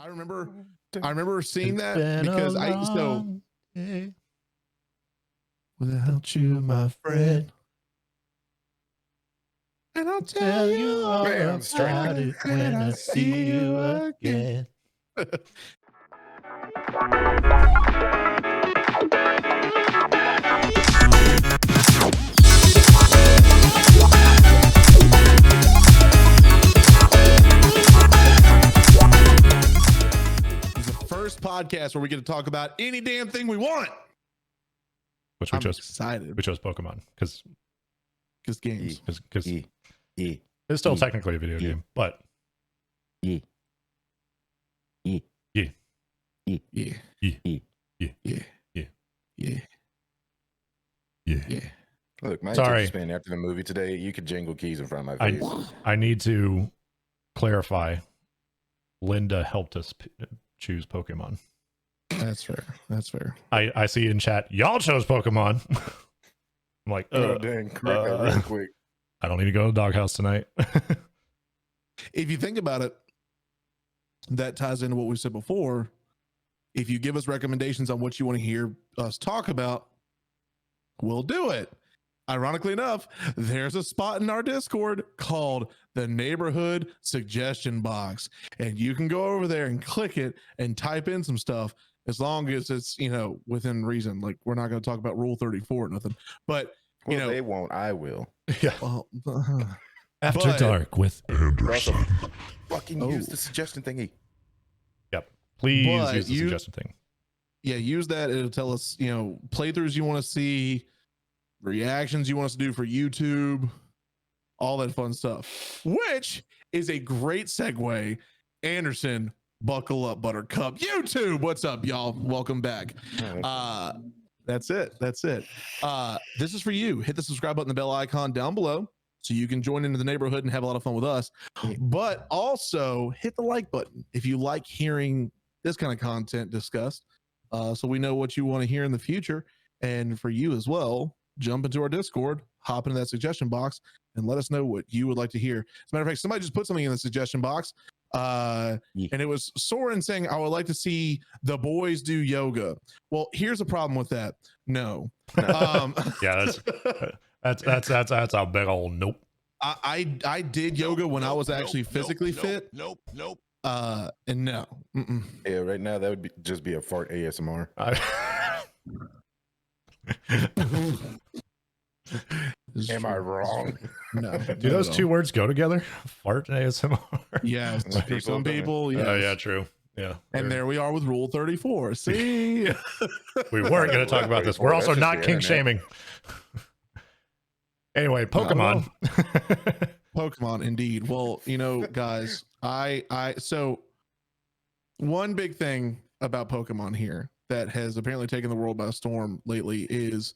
I remember seeing that because without you, my friend. And I'll tell you all about it when I see you again. It's the first podcast where we get to talk about any damn thing we want. Which we chose. Excited. We chose Pokemon because games. Because it's still technically a video game, but Yeah. Look, my Sorry. spin after the movie today, you could jingle keys in front of my face. I need to clarify. Linda helped us choose Pokemon. That's fair. That's fair. I see in chat, y'all chose Pokemon. I'm like, dang, correct that real quick. I don't need to go to the doghouse tonight. If you think about it, that ties into what we said before. If you give us recommendations on what you want to hear us talk about, we'll do it. Ironically enough, there's a spot in our Discord called the Neighborhood Suggestion Box, and you can go over there and click it and type in some stuff as long as it's, within reason. Like, we're not going to talk about Rule 34 or nothing, but they won't. I will. Yeah. Well, After dark with Anderson. Fucking use the suggestion thingy. Yep. Please use the suggestion thing. Yeah, use that. It'll tell us, playthroughs you want to see, reactions you want us to do for YouTube, all that fun stuff, which is a great segue. Anderson, buckle up, Buttercup. YouTube, what's up, y'all? Welcome back. That's it. This is for you. Hit the subscribe button, the bell icon down below, so you can join into the neighborhood and have a lot of fun with us. But also hit the like button if you like hearing this kind of content discussed, so we know what you want to hear in the future. And for you as well, jump into our Discord, hop into that suggestion box, and let us know what you would like to hear. As a matter of fact, somebody just put something in the suggestion box, and it was Soren saying, I would like to see the boys do yoga. Well, here's a problem with that. No. Yeah, that's a big old nope. I did yoga when I was actually physically fit. Nope. And no. Mm-mm. Yeah, right now that would just be a fart ASMR. Am I wrong? No. Do those two words go together? Fart and ASMR? Yes. For some people, yes. Oh, yeah, true. Yeah. And there we are with Rule 34. See? We weren't going to talk about this. We're also not kink shaming. Anyway, Pokemon. Pokemon, indeed. Well, guys, so one big thing about Pokemon here that has apparently taken the world by storm lately is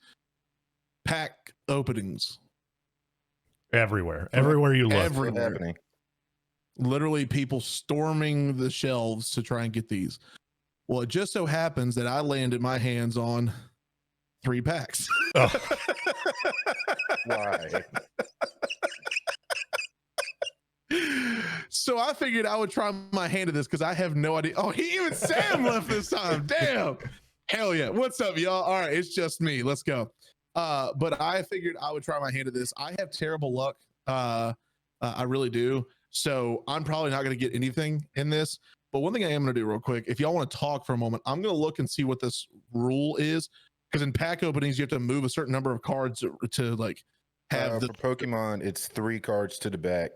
pack openings. Everywhere you look. Happening. Literally people storming the shelves to try and get these. Well, it just so happens that I landed my hands on 3 packs. Oh. Why? So I figured I would try my hand at this because I have no idea. Oh, even Sam left this time. Damn. Hell yeah. What's up, y'all? All right, it's just me. Let's go. But I figured I would try my hand at this. I have terrible luck. I really do. So I'm probably not going to get anything in this. But one thing I am going to do real quick, if y'all want to talk for a moment, I'm going to look and see what this rule is. Because in pack openings, you have to move a certain number of cards to like have for Pokemon, it's 3 cards to the back.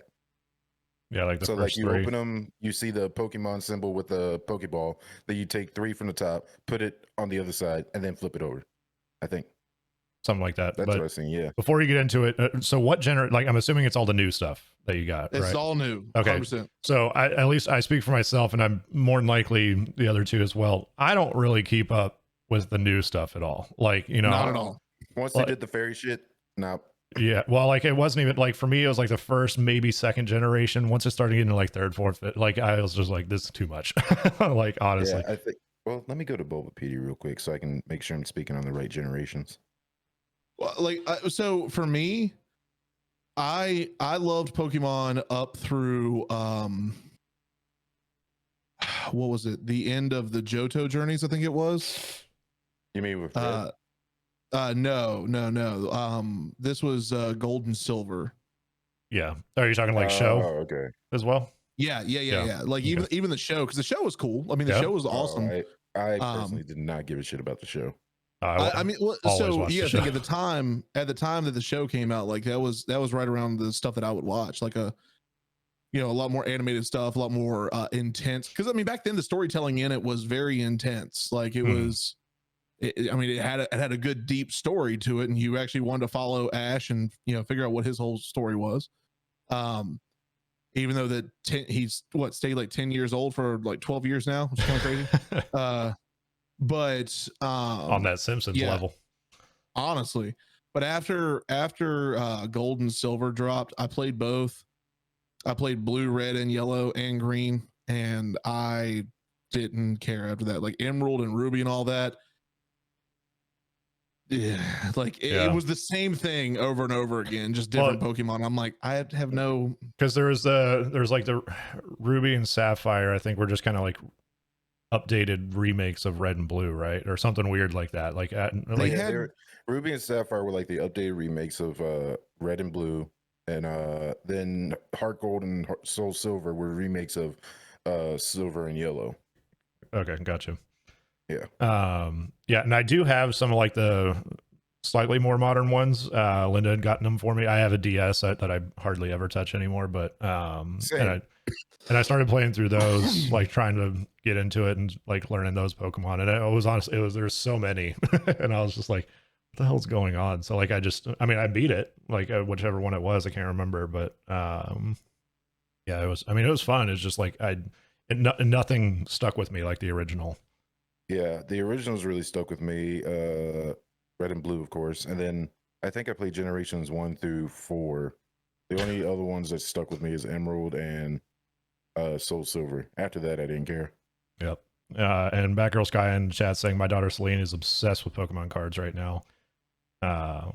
Yeah, like the so first like you 3. open them, you see the Pokemon symbol with the Pokeball. Then you take 3 from the top, put it on the other side, and then flip it over. I think something like that. That's what I seen. Yeah. Before you get into it, so what I'm assuming it's all the new stuff that you got. It's right? all new. Okay. 100%. So at least I speak for myself, and I'm more than likely the other two as well. I don't really keep up with the new stuff at all. Like, not at all. Once they did the fairy shit, no. Yeah, well, like it wasn't even like for me. It was like the first, maybe second generation. Once it started getting like third, fourth, fifth, like I was just like, this is too much. Like honestly, yeah, I think. Well, let me go to Bulbapedia real quick so I can make sure I'm speaking on the right generations. Well, like so for me, I loved Pokemon up through what was it? The end of the Johto journeys, I think it was. You mean with Red? No. This was Gold and Silver. Yeah. Are you talking like show Okay. as well? Yeah. Like even the show, because the show was cool. I mean, the Yeah. show was awesome. I personally did not give a shit about the show. I mean, so watch you the gotta think show. at the time that the show came out, like that was right around the stuff that I would watch, like a lot more animated stuff, a lot more intense. Because I mean, back then the storytelling in it was very intense. Like it was, I mean, it had a good deep story to it, and you actually wanted to follow Ash and figure out what his whole story was. Even though that he's stayed like 10 years old for like 12 years now, which is kind of crazy. But on that Simpsons level, honestly. But after Gold and Silver dropped, I played both. I played blue, red, and yellow and green, and I didn't care after that. Like Emerald and Ruby and all that. Yeah, like it was the same thing over and over again, just different Pokemon. I'm like, I have no, because there's like the Ruby and Sapphire. I think were just kind of like updated remakes of Red and Blue, right, or something weird like that. Like Ruby and Sapphire were like the updated remakes of Red and Blue, and then Heart Gold and Soul Silver were remakes of Silver and Yellow. Okay, gotcha. Yeah. Yeah, and I do have some of like the slightly more modern ones. Linda had gotten them for me. I have a DS that I hardly ever touch anymore, but and I started playing through those, like trying to get into it and like learning those Pokemon. And it was honestly, there's so many, and I was just like, what the hell's going on? So like, I beat it, like whichever one it was, I can't remember, but yeah, it was fun. It's just like nothing stuck with me like the original. Yeah, the originals really stuck with me. Red and Blue, of course, and then I think I played Generations 1 through 4. The only other ones that stuck with me is Emerald and Soul Silver. After that, I didn't care. Yep. And Batgirl Sky in chat saying my daughter Celine is obsessed with Pokemon cards right now,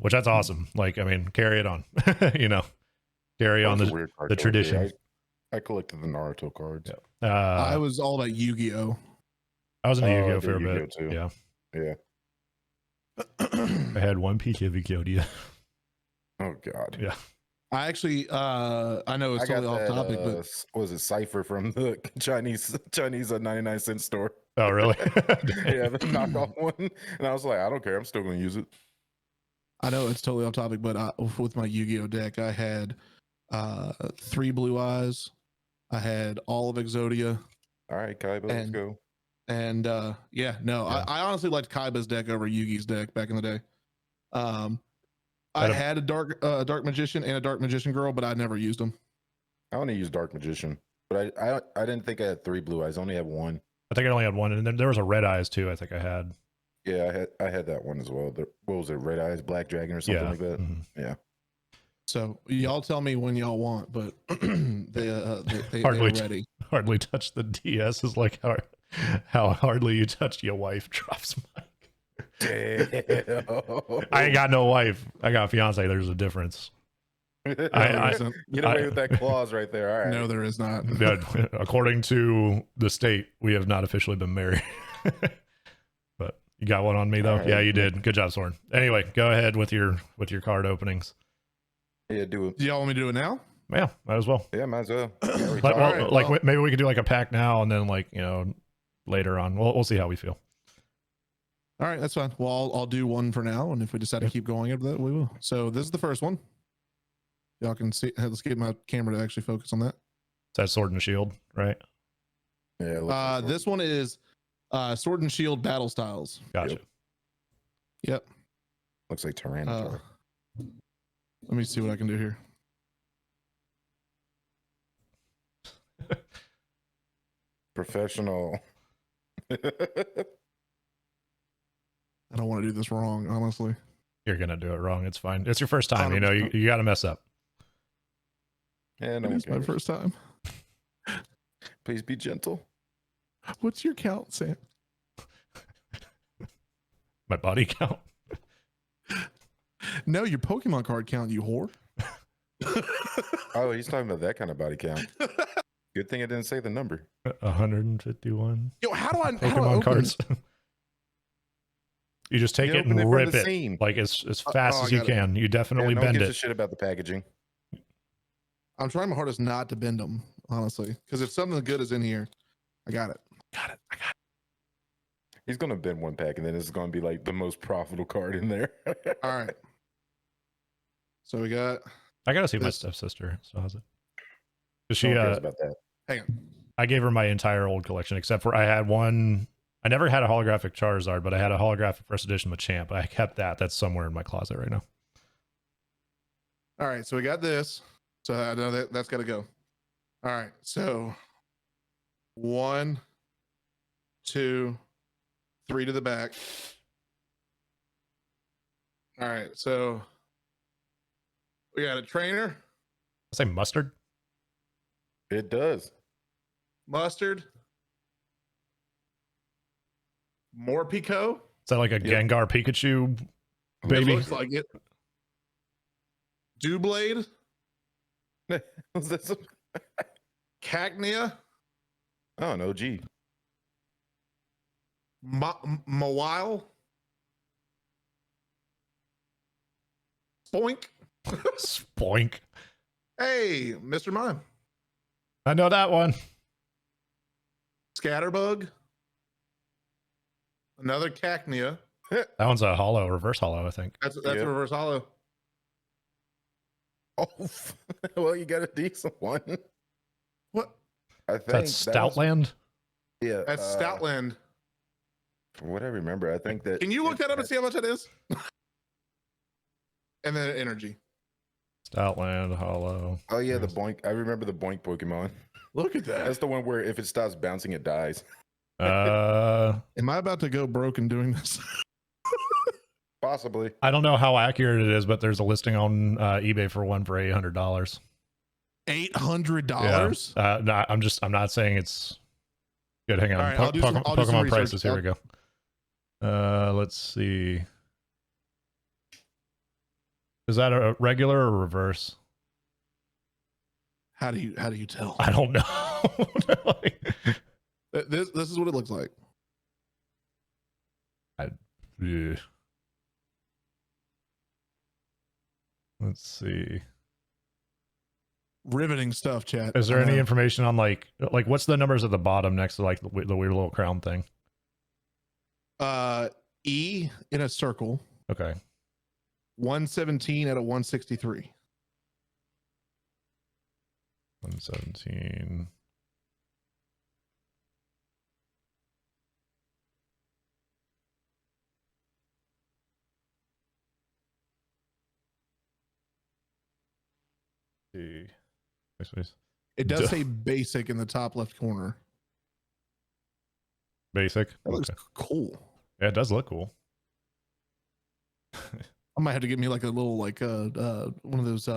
which that's awesome. Like, I mean, carry it on. Carry on the tradition. I collected the Naruto cards. Yep. I was all about Yu-Gi-Oh. I was in the Yu-Gi-Oh for a bit too. Yeah. I had one piece of Yu-Gi-Oh. Oh God. Yeah. I actually, I know it's totally off topic, but was it Cypher from the Chinese 99-cent store? Oh, really? Yeah, the knockoff one. And I was like, I don't care. I'm still going to use it. I know it's totally off topic, but with my Yu-Gi-Oh deck, I had 3 Blue Eyes. I had all of Exodia. All right, Kaiba, let's go. And I honestly liked Kaiba's deck over Yugi's deck back in the day. I had a dark magician and a dark magician girl, but I never used them. I only used dark magician, but I didn't think I had 3 Blue Eyes. I only had 1. I think I only had 1, and then there was a Red Eyes too. I think I had. Yeah, I had that one as well. What was it? Red Eyes, Black Dragon, or something like that. Mm-hmm. Yeah. So y'all tell me when y'all want, but they're ready. Hardly touch the DS is like how hardly you touch your wife drops mic. Damn. I ain't got no wife. I got a fiance. There's a difference. Get away with that clause right there. All right. No, there is not. According to the state, we have not officially been married. But you got one on me though. Right. Yeah, you did. Good job, Soren. Anyway, go ahead with your card openings. Yeah, do it. Do y'all want me to do it now? Yeah, might as well. Yeah, might as well. Maybe we could do like a pack now and then later on. We'll see how we feel. All right, that's fine. Well, I'll do one for now, and if we decide to keep going after that, we will. So this is the first one. Y'all can see. Let's get my camera to actually focus on that. Is that Sword and Shield, right? Yeah. This one is Sword and Shield battle styles. Gotcha. Yep. Looks like Tyranitar. Let me see what I can do here. Professional. I don't want to do this wrong, honestly. You're gonna do it wrong. It's fine. It's your first time. You got to mess up. Yeah, no, it's my first time. Please be gentle. What's your count, Sam? My body count. No, your Pokemon card count, you whore. Oh, he's talking about that kind of body count. Good thing I didn't say the number. 151. Yo, how do I Pokemon open cards. this? You just take You it and open it from rip the it seam. like as fast I as you got it. can. You definitely Yeah, no one bend gives a it. shit about the packaging. I'm trying my hardest not to bend them, honestly, because if something good is in here, I got it. I got it. He's gonna bend one pack, and then it's gonna be like the most profitable card in there. All right. So we got. I gotta see my this. stepsister. So how's it? 'Cause No she one cares about that. Hang on. I gave her my entire old collection except for I had one. I never had a holographic Charizard, but I had a holographic first edition Machamp. I kept that. That's somewhere in my closet right now. All right. So we got this. So I know that's got to go. All right. So 1, 2, 3 to the back. All right. So we got a trainer, I say mustard. It does. mustard, Morpeko. Is that like a Yep. Gengar Pikachu It baby? looks like it. Dewblade, Was that some- Cacnea, Oh no, G. Mawile, Spoink. Spoink. Hey, Mr. Mime. I know that one. Scatterbug. Another Cacnea. That one's a hollow, reverse hollow, I think. That's Yep. a reverse hollow. Oh, well, you got a decent one. What? I think That's that was- Stoutland. Yeah, That's Stoutland. From what I remember, I think that. Can you look that up and see how much it is? And then energy. Stoutland, hollow. Oh yeah, the Boink. I remember the Boink Pokemon. Look at that. That's the one where if it stops bouncing, it dies. Am I about to go broken doing this? Possibly. I don't know how accurate it is, but there's a listing on eBay for one for $800. $800? Yeah. No, I'm not saying it's good. Hang on. All right, I'll do some Pokemon research. prices. Here we go. Let's see. Is that a regular or reverse? How do you tell? I don't know. This is what it looks like. Yeah. Let's see. Riveting stuff, chat. Is there I any know. information on like what's the numbers at the bottom next to like the weird little crown thing? E in a circle, Okay. 117 out of 163. 117. See. It does Duh. say basic in the top left corner. Basic. That looks Okay. cool. Yeah, it does look cool. I might have to get me like a little one of those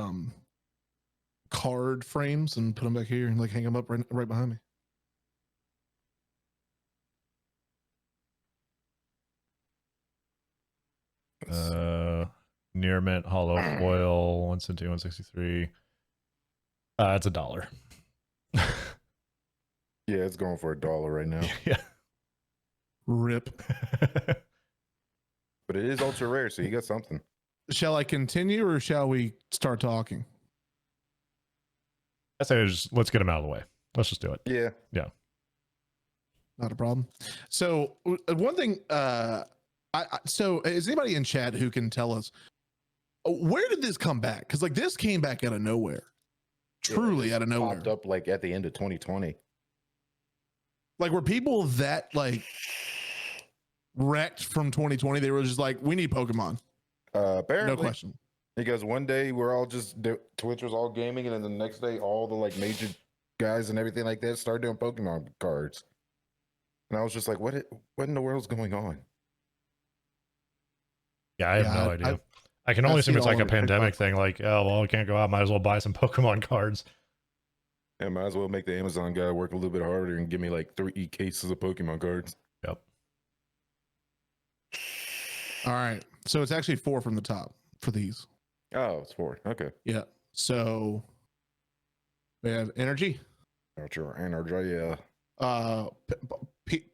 card frames and put them back here and like hang them up right behind me. Near mint hollow foil 117 163. It's $1. Yeah, it's going for $1 right now. Yeah. Rip. But it is ultra rare, so you got something. Shall I continue or shall we start talking? I say let's get them out of the way. Let's just do it. Yeah. Not a problem. So one thing, so is anybody in chat who can tell us where did this come back? Because like this came back out of nowhere, truly out of nowhere. Popped up like at the end of 2020. Like were people that like wrecked from 2020? They were just like, we need Pokemon. Apparently, No question. because one day we're all just Twitch was all gaming, and then the next day all the like major guys and everything like that started doing Pokemon cards. And I was just like, what in the world's going on? Yeah, I have no idea. I can only I've assume seen it's all like a over pandemic TikTok. thing. Like, oh, well, we can't go out. Might as well buy some Pokemon cards. Yeah, might as well make the Amazon guy work a little bit harder and give me like 3 cases of Pokemon cards. Yep. All right. So it's actually 4 from the top for these. Oh, it's 4. Okay. Yeah. So we have energy, Got your energy, yeah.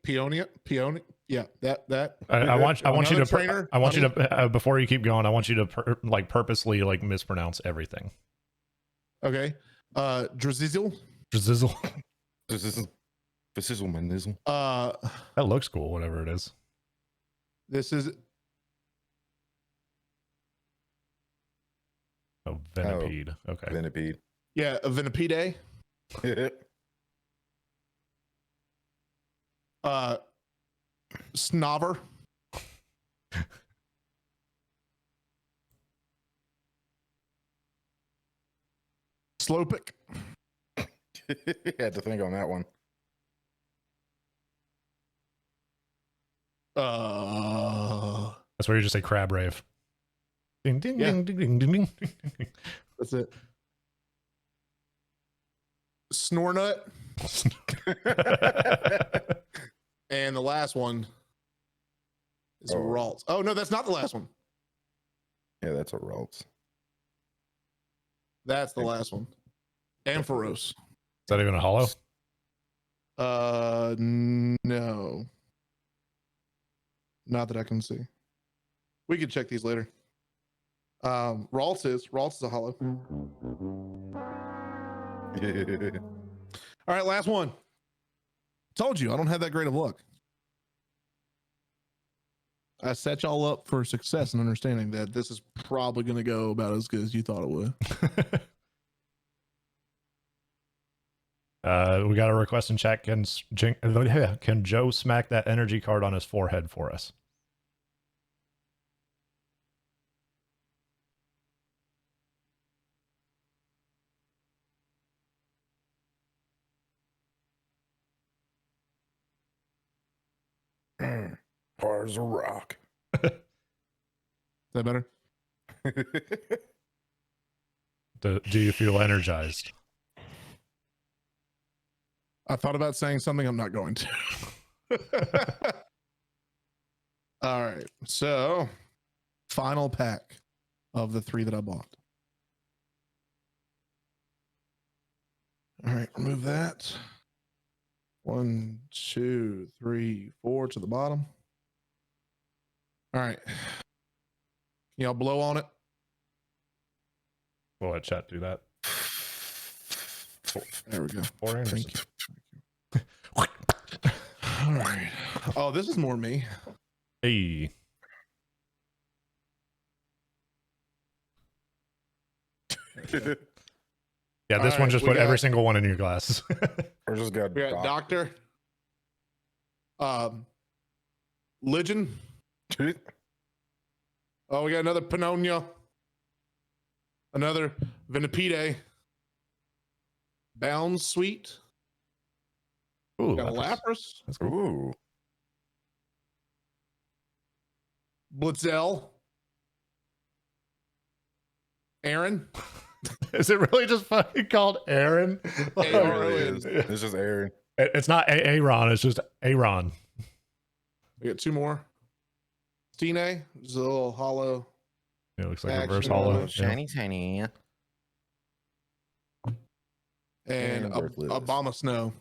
Peonia, yeah, that. I want you to trainer. I want you to before you keep going, I want you to purposely like mispronounce everything. Okay. Drazizzle. Drizzle. This is Facizzle. That looks cool, whatever it is. This is Venipede. Okay. Venipede. yeah, a Venipede. Snover. Slopic. Had to think on that one. That's where you just say crab rave. Ding ding Yeah. ding ding ding ding ding. That's it. Snornut. And the last one is Ralt. Oh no, that's not the last one. Yeah, that's a Ralts. That's the last one. Ampharos. Is that even a hollow? No. Not that I can see. We can check these later. Ralts is a hollow. All right, last one. Told you I don't have that great of luck. I set y'all up for success and understanding that this is probably going to go about as good as you thought it would. We got a request in chat. Can Joe smack that energy card on his forehead for us? Hard as a rock. Is that better? Do you feel energized? I thought about saying something I'm not going to. All right. So, final pack of the 3 that I bought. All right. Remove that. 1, 2, 3, 4 to the bottom. All right. Can y'all blow on it? We'll let chat do that. There we go. Or Anderson. Thank you. All right. Oh, this is more me. Hey. Yeah, this one just put every single one in your glasses. Or just got We got Doctor. Legend. Oh, we got another Pannonia. Another Venipede. Bound Sweet. Ooh, Got a Lapras. That's cool. Ooh. Blitzel. Aaron. Is it really just fucking called Aaron? It really is. It's just Aaron. It's not Aaron, it's just Aaron. We got 2 more. Stine. There's a little hollow. It looks like Action. reverse hollow. Shiny, tiny. And And worthless. Obama Snow.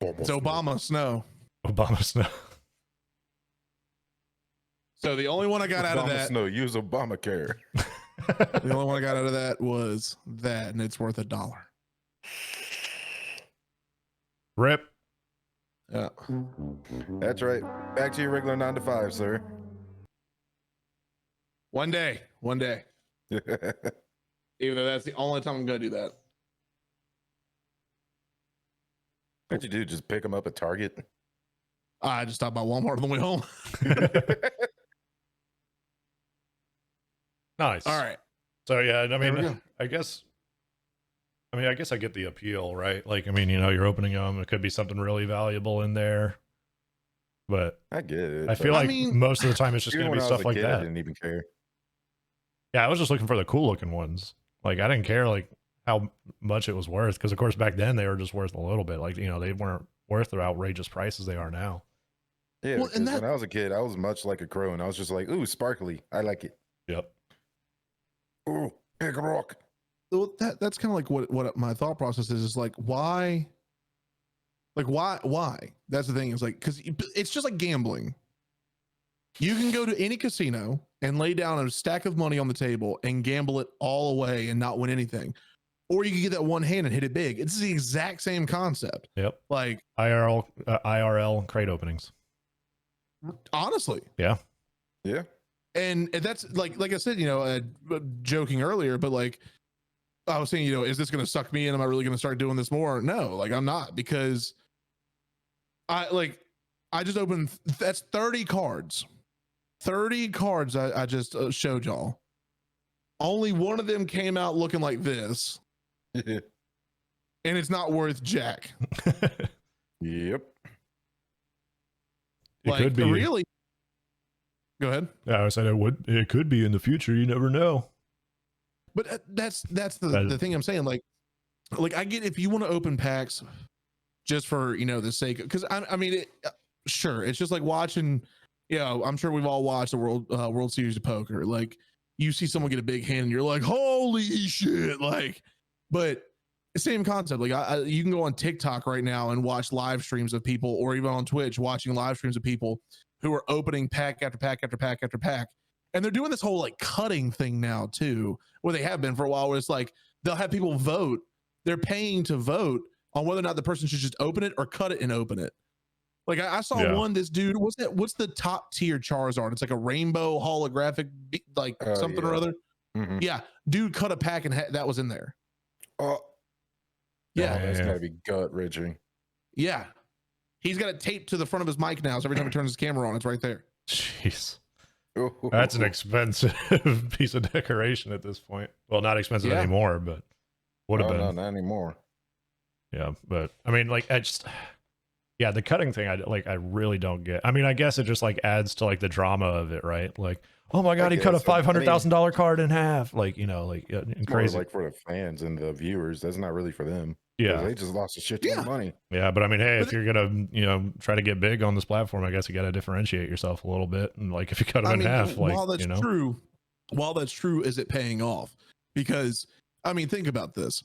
It's Obama Snow. Obama Snow. So the only one I got out of that. Snow, use Obamacare. The only one I got out of that was that, and it's worth $1. Rip. Yeah. That's right. Back to your regular 9 to 5, sir. One day. Even though that's the only time I'm gonna do that. What'd you do? Just pick them up at Target? I just stopped by Walmart on the way home. Nice. All right. So yeah, I There we mean, go. I guess I get the appeal, right? Like, I mean, you know, you're opening them. It could be something really valuable in there, but I get it. I feel I like mean, most of the time it's just even going to when be I was stuff a like kid, I that. didn't even care. Yeah, I was just looking for the cool looking ones. Like, I didn't care like how much it was worth, because of course back then they were just worth a little bit. Like, you know, they weren't worth the outrageous prices they are now. Yeah, Well, and because when I was a kid, I was much like a crow, and I was just like, ooh, sparkly. I like it. Yep. Ooh, big rock. Well, that's kind of like what my thought process is like, why Like why? That's the thing. Is like, because it's just like gambling. You can go to any casino and lay down a stack of money on the table and gamble it all away and not win anything. Or you can get that one hand and hit it big. It's the exact same concept. Yep. Like IRL crate openings. Honestly. Yeah. Yeah. And that's like I said, joking earlier, but like I was saying, is this going to suck me in? Am I really going to start doing this more? No, like I'm not, because I just opened, that's 30 cards. 30 cards I just showed y'all. Only one of them came out looking like this. And it's not worth jack. Yep. It could be. Really? Go ahead. I said it could be in the future. You never know. But that's the thing I'm saying. Like I get if you want to open packs just for, the sake of, because I mean, sure. It's just like watching, I'm sure we've all watched the World Series of Poker. Like you see someone get a big hand and you're like, holy shit. Like, but same concept. Like you can go on TikTok right now and watch live streams of people, or even on Twitch watching live streams of people who are opening pack after pack after pack after pack. And they're doing this whole like cutting thing now too, where they have been for a while, where it's like they'll have people vote. They're paying to vote on whether or not the person should just open it or cut it and open it. Like I saw one, this dude, what's the top tier Charizard? It's like a rainbow holographic, like something or other. Mm-hmm. Yeah. Dude cut a pack and that was in there. Oh, yeah. That's gotta be gut wrenching. Yeah. He's got it taped to the front of his mic now. So every time he turns his camera on, it's right there. Jeez. That's an expensive piece of decoration at this point. Well, not expensive anymore, but would have been. No, not anymore. Yeah, but I mean, like, the cutting thing, I really don't get. I mean, I guess it just like adds to like the drama of it, right? Like, oh my god, he cut a $500,000 card in half, like crazy. Like for the fans and the viewers, that's not really for them. Yeah, they just lost a shit ton of money. Yeah, but I mean, hey, if you're gonna try to get big on this platform, I guess you got to differentiate yourself a little bit. And like, if you cut them in half, like, while that's true, is it paying off? Because I mean, think about this.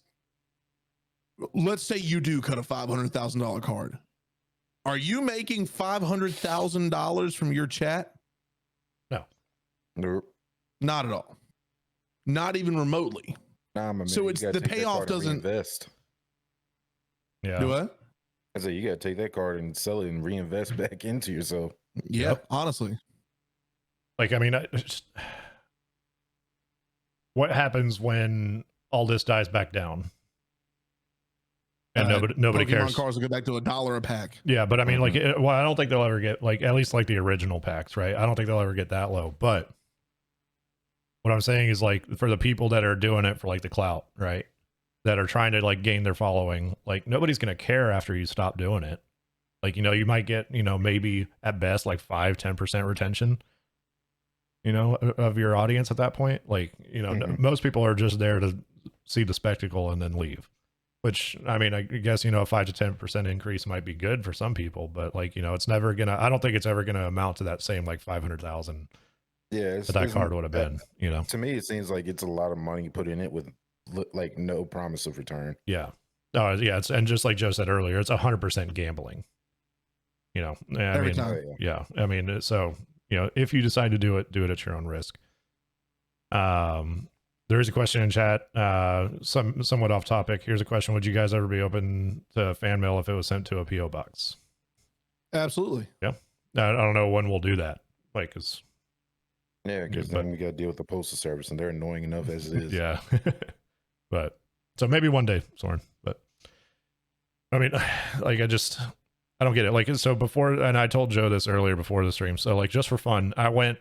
Let's say you do cut a $500,000 card. Are you making $500,000 from your chat? No. Nope. Not at all. Not even remotely. Nah, so it's the payoff doesn't invest. Yeah. Do what? I said you got to take that card and sell it and reinvest back into yourself. Yeah, honestly. Like, I mean, what happens when all this dies back down? And nobody Pokemon cares. Cards will go back to $1 a pack. Yeah, but I mean, like, I don't think they'll ever get, like, at least like the original packs, right? I don't think they'll ever get that low. But what I'm saying is, like, for the people that are doing it for like the clout, right? That are trying to like gain their following, like nobody's gonna care after you stop doing it. Like, you might get, maybe at best like 5-10% retention, of your audience at that point. Like, most people are just there to see the spectacle and then leave. Which, I mean, I guess, a 5 to 10% increase might be good for some people, but like, it's never gonna, I don't think it's ever gonna amount to that same like 500,000 that card would have been, To me, it seems like it's a lot of money put in it with like no promise of return. Yeah. Oh yeah. And just like Joe said earlier, it's 100% gambling, Every time. Yeah. I mean, so, if you decide to do it at your own risk. There is a question in chat, somewhat off topic. Here's a question. Would you guys ever be open to fan mail if it was sent to a PO box? Absolutely. Yeah. I don't know when we'll do that. Like, because then we got to deal with the postal service and they're annoying enough as it is. Yeah. But so maybe one day, Soren, but I mean, like, I don't get it. Like, so before, and I told Joe this earlier before the stream. So like, just for fun, I went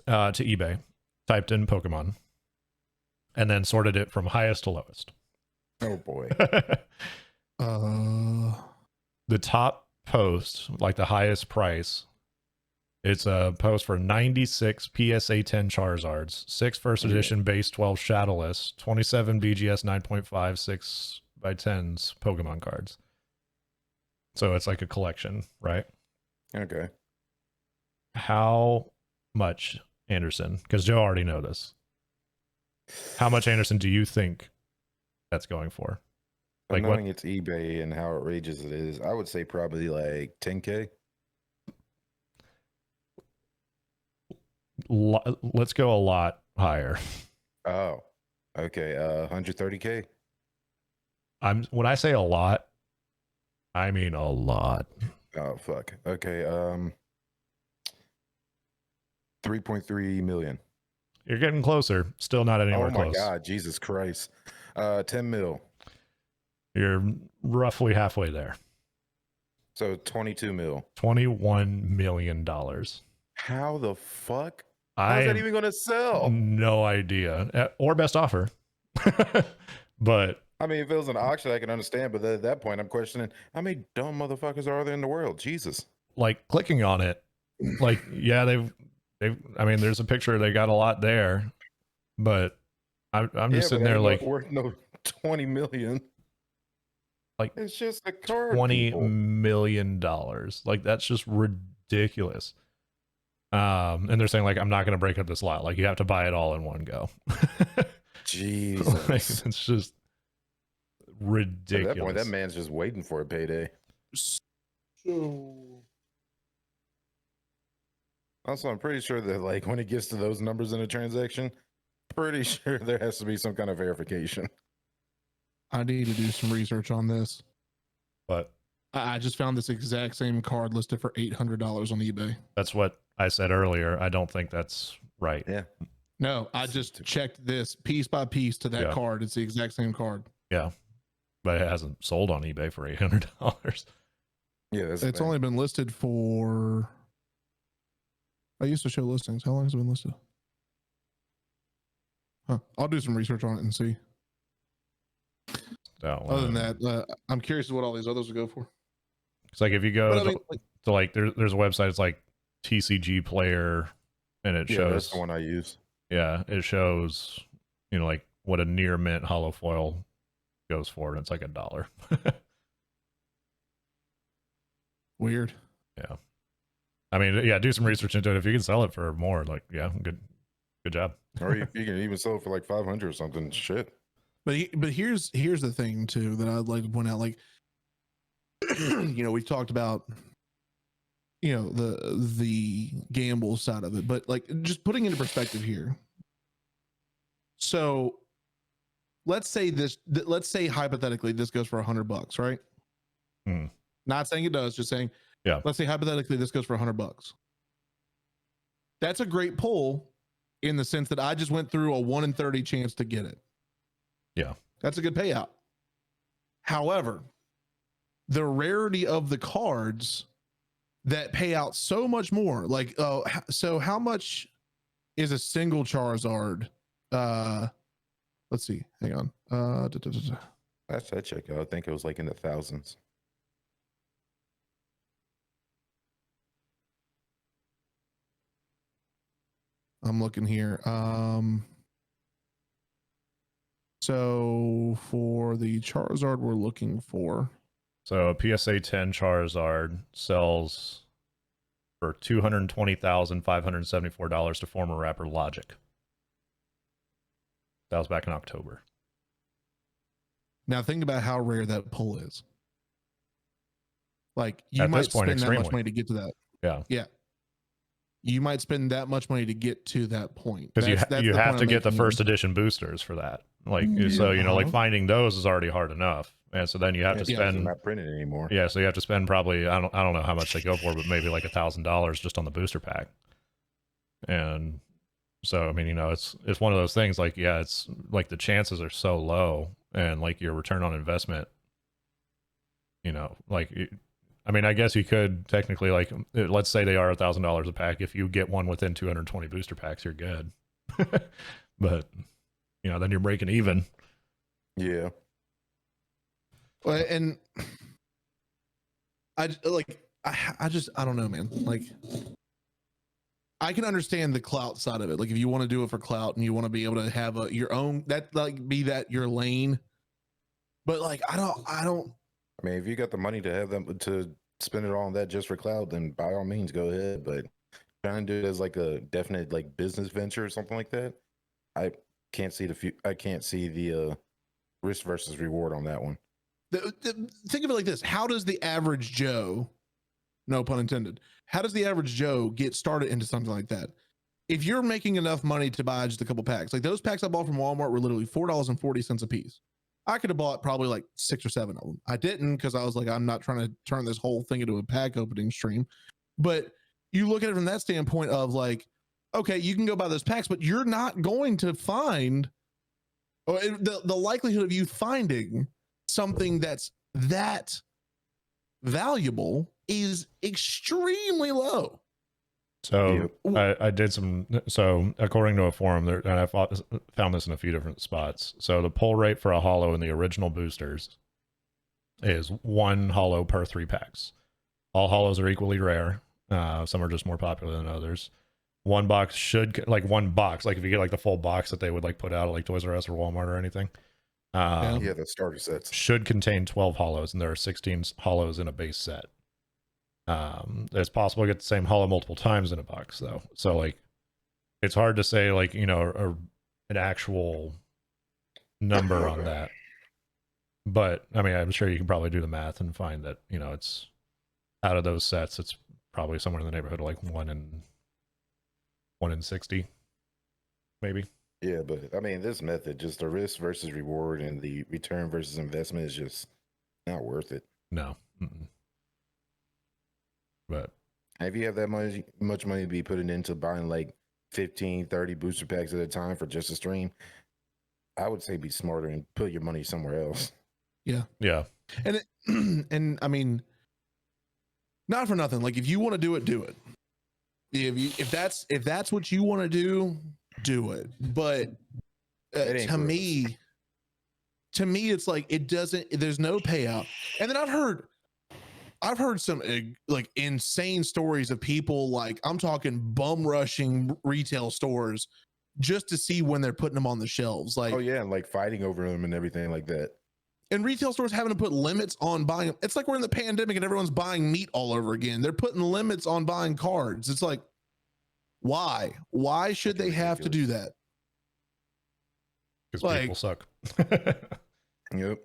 to eBay, typed in Pokemon, and then sorted it from highest to lowest. Oh boy. The top post, like the highest price, it's a post for 96 PSA 10 Charizards, 6 first edition base 12 Shadowless, 27 BGS 9.5 6x10s Pokemon cards. So it's like a collection, right? Okay. How much, Anderson? Because Joe already know this. How much, Anderson, do you think that's going for? Like what? Knowing it's eBay and how outrageous it is, I would say probably like 10K. Let's go a lot higher. Oh, okay. 130K. When I say a lot, I mean a lot. Oh fuck. Okay. 3.3 million. You're getting closer. Still not anywhere Oh my close. god, Jesus Christ. 10 mil. You're roughly halfway there. So 22 mil. $21 million. How the fuck? I How's that have even gonna sell? no idea. Or best offer. But I mean, if it was an auction, I can understand, but at that point, I'm questioning how many dumb motherfuckers are there in the world? Jesus. like clicking on it, like, yeah, they've I mean, there's a picture, they got a lot there, but I'm just sitting there like worth no 20 million. Like, it's just a card. $20 million. Like, that's just ridiculous. And they're saying like, I'm not going to break up this lot. Like, you have to buy it all in one go. Jesus. Like, it's just ridiculous. At that point, that man's just waiting for a payday. So Also, I'm pretty sure that like when it gets to those numbers in a transaction, pretty sure there has to be some kind of verification. I need to do some research on this. But I just found this exact same card listed for $800 on eBay. that's what I said earlier. I don't think that's right. Yeah. No, I just checked this piece by piece to that card. It's the exact same card. Yeah. But it hasn't sold on eBay for $800. Yeah. It's only been listed for. I used to show listings. How long has it been listed? Huh. I'll do some research on it and see. Other than that, I'm curious what all these others would go for. It's like if you go to like there's a website, it's like TCG Player, and it shows. That's the one I use. Yeah, it shows, you know, like what a near mint hollow foil goes for, and it's like $1. Weird. Yeah. I mean, yeah, do some research into it. If you can sell it for more, like, yeah, good job. Or you can even sell it for like 500 or something. Shit. But here's the thing too that I'd like to point out. Like, you know, we've talked about, you know, the gamble side of it, but like just putting into perspective here. So let's say hypothetically this goes for $100, right? Not saying it does, just saying, yeah. Let's say hypothetically this goes for $100. That's a great pull in the sense that I just went through a 1 in 30 chance to get it. Yeah. That's a good payout. However, the rarity of the cards that pay out so much more, like, so how much is a single Charizard? Let's see. Hang on. Last I checked, I think it was like in the thousands. I'm looking here. So for the Charizard we're looking for. So a PSA 10 Charizard sells for $220,574 to former rapper Logic. That was back in October. Now think about how rare that pull is. Like, you At might this point, spend that extremely. much money to get to that. Yeah. Yeah. You might spend that much money to get to that point. Because you the have point to I'm get the making first here. edition boosters for that. Like, so, you know, like finding those is already hard enough. And so then you have to spend. They're not printed anymore. Yeah, so you have to spend probably, I don't know how much they go for, but maybe like $1,000 just on the booster pack. And so, I mean, you know, it's one of those things, like, yeah, it's like the chances are so low, and like your return on investment, you know, like, I mean, I guess you could technically, like, let's say they are $1,000 a pack. If you get one within 220 booster packs, you're good. But, you know, then you're breaking even. Yeah. And I don't know, man. Like, I can understand the clout side of it. Like, if you want to do it for clout and you want to be able to have your own, that, like, be that your lane. But like, I don't. I mean, if you got the money to have them to spend it all on that just for cloud, then by all means go ahead. But trying to do it as like a definite like business venture or something like that, I can't see the risk versus reward on that one. Think of it like this: how does the average Joe, no pun intended, how does the average Joe get started into something like that? If you're making enough money to buy just a couple packs, like those packs I bought from Walmart were literally $4.40 a piece. I could have bought probably like 6 or 7 of them. I didn't because I was like, I'm not trying to turn this whole thing into a pack opening stream. But you look at it from that standpoint of like, okay, you can go buy those packs, but you're not going to find, or the likelihood of you finding something that's that valuable is extremely low. So I did some. So according to a forum, there, and I found this in a few different spots. So the pull rate for a holo in the original boosters is 1 holo per 3 packs. All holos are equally rare. Some are just more popular than others. One box should like if you get like the full box that they would like put out at like Toys R Us or Walmart or anything. Yeah, the starter sets should contain 12 holos, and there are 16 holos in a base set. It's possible to get the same holo multiple times in a box though, so like it's hard to say like, you know, an actual number on that, but I mean, I'm sure you can probably do the math and find that, you know, it's out of those sets, it's probably somewhere in the neighborhood of like 1 in 60 maybe. Yeah, but I mean, this method, just the risk versus reward and the return versus investment, is just not worth it. No. But if you have that much money to be putting into buying like 15, 30 booster packs at a time for just a stream, I would say be smarter and put your money somewhere else. Yeah. And and I mean, not for nothing. Like if you want to do it, do it. If that's what you want to do it. But to me, it's like it doesn't. There's no payout. And then I've heard some like insane stories of people, like I'm talking bum rushing retail stores just to see when they're putting them on the shelves. Like, oh yeah, and like fighting over them and everything like that. And retail stores having to put limits on buying. It's like we're in the pandemic and everyone's buying meat all over again. They're putting limits on buying cards. It's like, why? Why should they have to do that? Because like, people suck. Yep.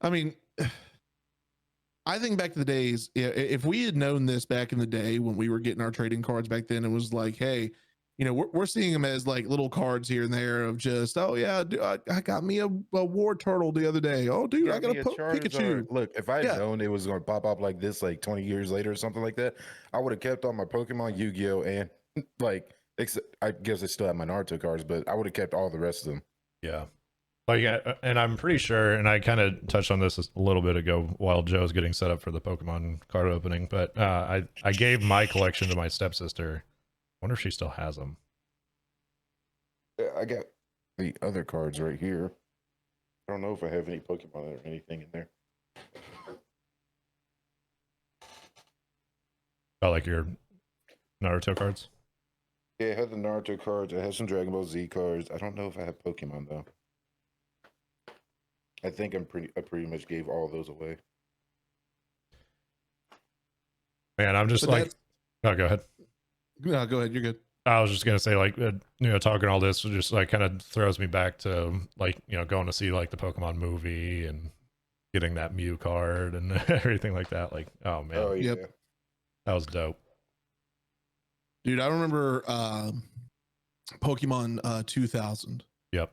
I mean, I think back to the days, if we had known this back in the day when we were getting our trading cards back then, it was like, hey, you know, we're seeing them as like little cards here and there of just, oh yeah, dude, I got me a war turtle the other day. Oh dude, I got a Pikachu. Look, if I had known it was going to pop up like this, like 20 years later or something like that, I would have kept all my Pokemon, Yu-Gi-Oh, and like, I guess I still have my Naruto cards, but I would have kept all the rest of them. Yeah. Like, and I'm pretty sure, and I kind of touched on this a little bit ago while Joe's getting set up for the Pokemon card opening, but I gave my collection to my stepsister. I wonder if she still has them. Yeah, I got the other cards right here. I don't know if I have any Pokemon or anything in there. Oh, like your Naruto cards? Yeah, I have the Naruto cards. I have some Dragon Ball Z cards. I don't know if I have Pokemon though. I think I pretty much gave all those away. Man, I'm just like, oh, go ahead. No, go ahead. You're good. I was just gonna say, like, you know, talking all this just like kind of throws me back to like, you know, going to see like the Pokemon movie and getting that Mew card and everything like that. Like, oh man, oh yeah, that was dope, dude. I remember Pokemon 2000. Yep.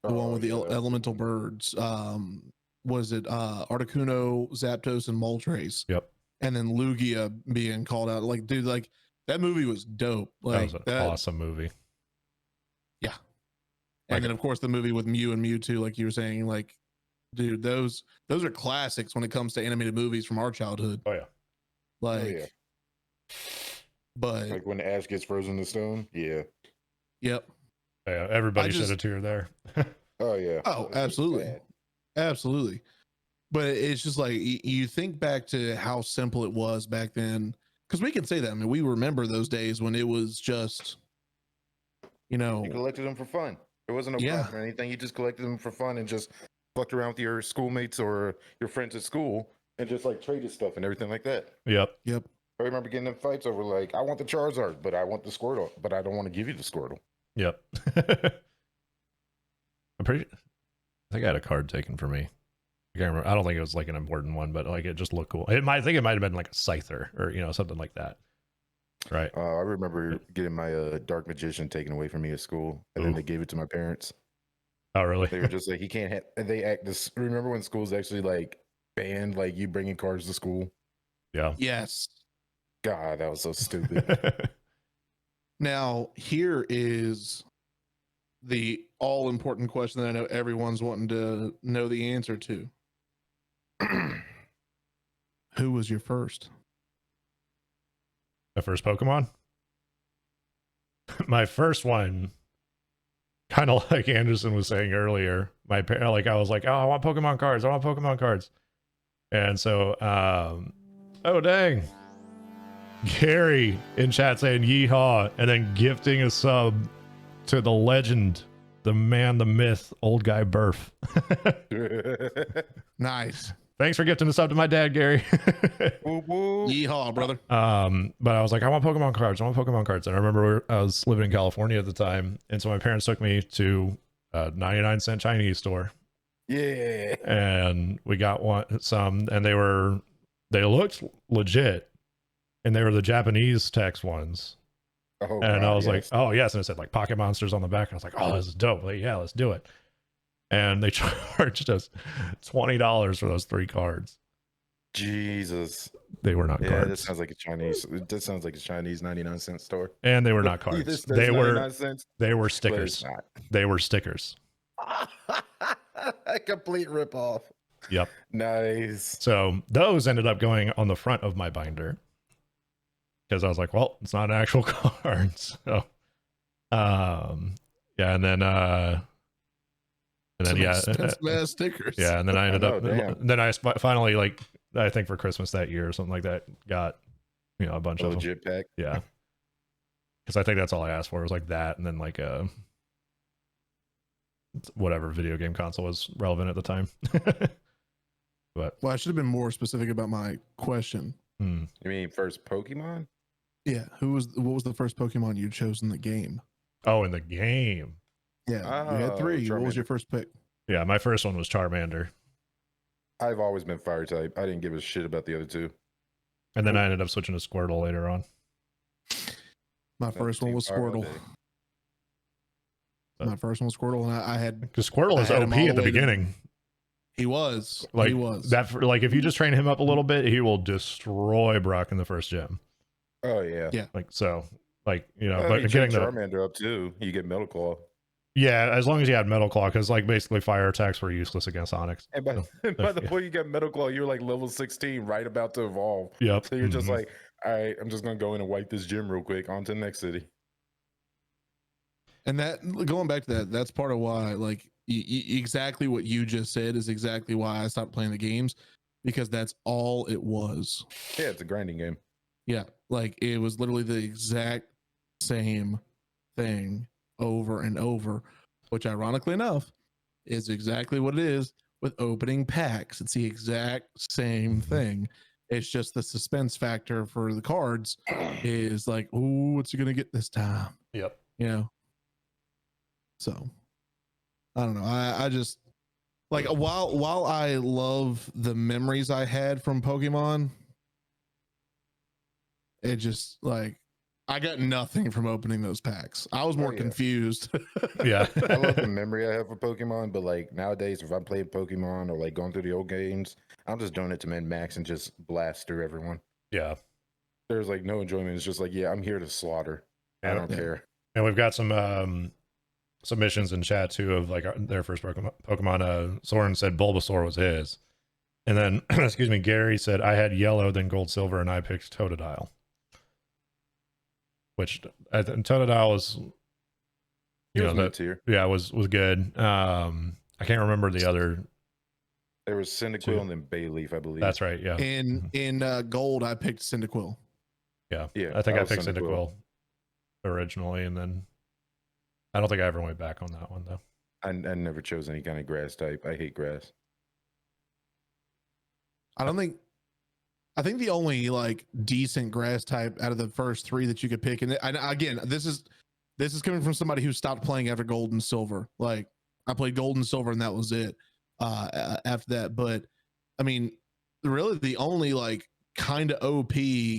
The one with the elemental birds. Was it Articuno, Zapdos, and Moltres? Yep. And then Lugia being called out. Like, dude, like that movie was dope. Like that was an awesome movie. Yeah. And then of course the movie with Mew and Mewtwo, like you were saying, like, dude, those are classics when it comes to animated movies from our childhood. Oh yeah. Like, oh, yeah. But like when Ash gets frozen to stone. Yeah. Yep. Yeah, everybody shed a tear there. Oh yeah. Oh, absolutely. Absolutely. But it's just like you think back to how simple it was back then, because we can say that. I mean, we remember those days when it was just, you know, you collected them for fun. There wasn't a problem or anything. You just collected them for fun and just fucked around with your schoolmates or your friends at school and just like traded stuff and everything like that. Yep. I remember getting in fights over like, I want the Charizard, but I want the Squirtle, but I don't want to give you the Squirtle. Yep. I'm pretty. I think I had a card taken for me. I can't remember. I don't think it was like an important one, but like it just looked cool. I think it might have been like a Scyther or something like that. Right. I remember getting my Dark Magician taken away from me at school, and then they gave it to my parents. Oh, really? They were just like, he can't have. And they act this. Remember when schools actually like banned like you bringing cards to school? Yeah. Yes. God, that was so stupid. Now, here is the all important question that I know everyone's wanting to know the answer to. Who was your first? The first Pokemon? My first one, kind of like Anderson was saying earlier, my parent, like I was like, oh, I want Pokemon cards. I want Pokemon cards. And so, oh, dang. Gary in chat saying yeehaw and then gifting a sub to the legend, the man, the myth, old guy Burf. Nice. Thanks for gifting a sub to my dad, Gary. Yeehaw, brother. But I was like, I want Pokemon cards. I want Pokemon cards. And I remember I was living in California at the time. And so my parents took me to a 99-cent Chinese store. Yeah. And we got some, and they looked legit. And they were the Japanese text ones. Oh, and God, I was yes. like, oh, yes. And it said like Pocket Monsters on the back. And I was like, oh, this is dope. Like, yeah, let's do it. And they charged us $20 for those 3 cards. Jesus. They were not Yeah, cards. that sounds like a Chinese. That sounds like a Chinese 99-cent store. And they were not cards. They were stickers. They were stickers. A complete ripoff. Yep. Nice. So those ended up going on the front of my binder. Because I was like, well, it's not an actual card. So yeah, and then expensive stickers. Yeah, and then I ended up then I finally, like, I think for Christmas that year or something like that, got a bunch of legit pack. Yeah. Because I think that's all I asked for was like that, and then like whatever video game console was relevant at the time. But well, I should have been more specific about my question. You mean first Pokemon? Yeah. What was the first Pokemon you chose in the game? Oh, in the game. Yeah. You had 3. Charmander. What was your first pick? Yeah, my first one was Charmander. I've always been fire type. I didn't give a shit about the other 2. And then I ended up switching to Squirtle later on. My first one was Squirtle. My first one was Squirtle, and I had because Squirtle is OP at the beginning. He was that. Like if you just train him up a little bit, he will destroy Brock in the first gym. Oh yeah, yeah. Like so, like but getting Charmander up too, you get Metal Claw. Yeah, as long as you had Metal Claw, because like basically fire attacks were useless against Onyx. And by the point you get Metal Claw, you're like level 16, right about to evolve. Yep. So you're just like, all right, I'm just gonna go in and wipe this gym real quick. On to the next city. And that, going back to that, that's part of why, like, exactly what you just said is exactly why I stopped playing the games, because that's all it was. Yeah, it's a grinding game. Yeah, like it was literally the exact same thing over and over, which ironically enough is exactly what it is with opening packs. It's the exact same thing. It's just the suspense factor for the cards is like, oh, what's he gonna get this time? Yep. So I don't know. I just like while I love the memories I had from Pokemon, it just like I got nothing from opening those packs. I was more confused. Yeah. I love the memory I have for Pokemon, but like nowadays, if I'm playing Pokemon or like going through the old games, I'm just doing it to min max and just blast through everyone. Yeah. There's like no enjoyment. It's just like, yeah, I'm here to slaughter. I don't care. And we've got some submissions in chat too of like their first Pokemon. Soren said Bulbasaur was his. And then, excuse me, Gary said, I had yellow, then gold, silver, and I picked Totodile. Which Totodile was, was good. I can't remember the other. There was Cyndaquil and then Bayleaf, I believe. That's right. Yeah. In gold, I picked Cyndaquil. Yeah. I think I picked Cyndaquil originally, and then I don't think I ever went back on that one though. I never chose any kind of grass type. I hate grass. I think the only like decent grass type out of the first 3 that you could pick, and again, this is coming from somebody who stopped playing after gold and silver. Like I played Gold and Silver, and that was it. After that, but I mean, really, the only like kind of OP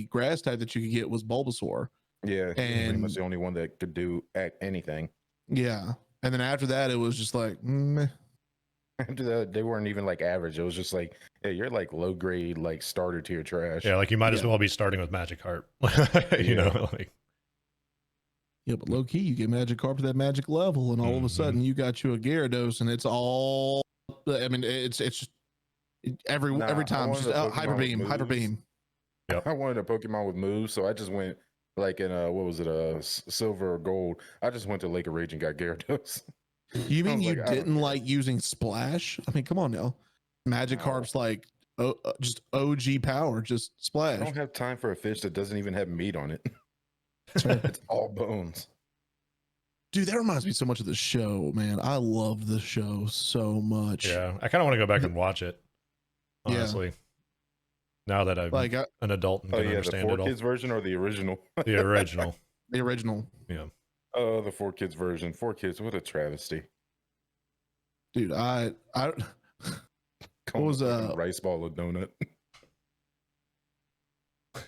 grass type that you could get was Bulbasaur. Yeah, he was pretty And much the only one that could do anything. yeah, and then after that, it was just like, meh. After that, they weren't even like average. It was just like, hey, you're like low grade, like starter tier trash. Yeah, like you might as Yeah. well be starting with Magikarp. You Yeah. know, like Yeah, but low key, you get Magikarp to that magic level, and all of a sudden, you got you a Gyarados, and it's all. I mean, it's just every time, wanted just a Pokemon hyper with beam, hyper moves. beam. Yep. I wanted a Pokemon with moves, so I just went like in what was it, silver or gold. I just went to Lake of Rage and got Gyarados. You I mean was you like, I don't didn't care. like using Splash? I mean, come on now. Magikarp's like just OG power, just I Splash. don't have time for a fish that doesn't even have meat on it. Sure. It's all bones. Dude, that reminds me so much of the show, man. I love the show so much. yeah, I kind of want to go back and watch it. Yeah. Honestly, now that I'm Like an adult and Oh can yeah, the understand four it all. kids version or the original? The original. the original. Yeah. Oh, the 4 kids version. 4 kids, what a travesty. Dude, I Calling was, a fucking rice ball a donut. it's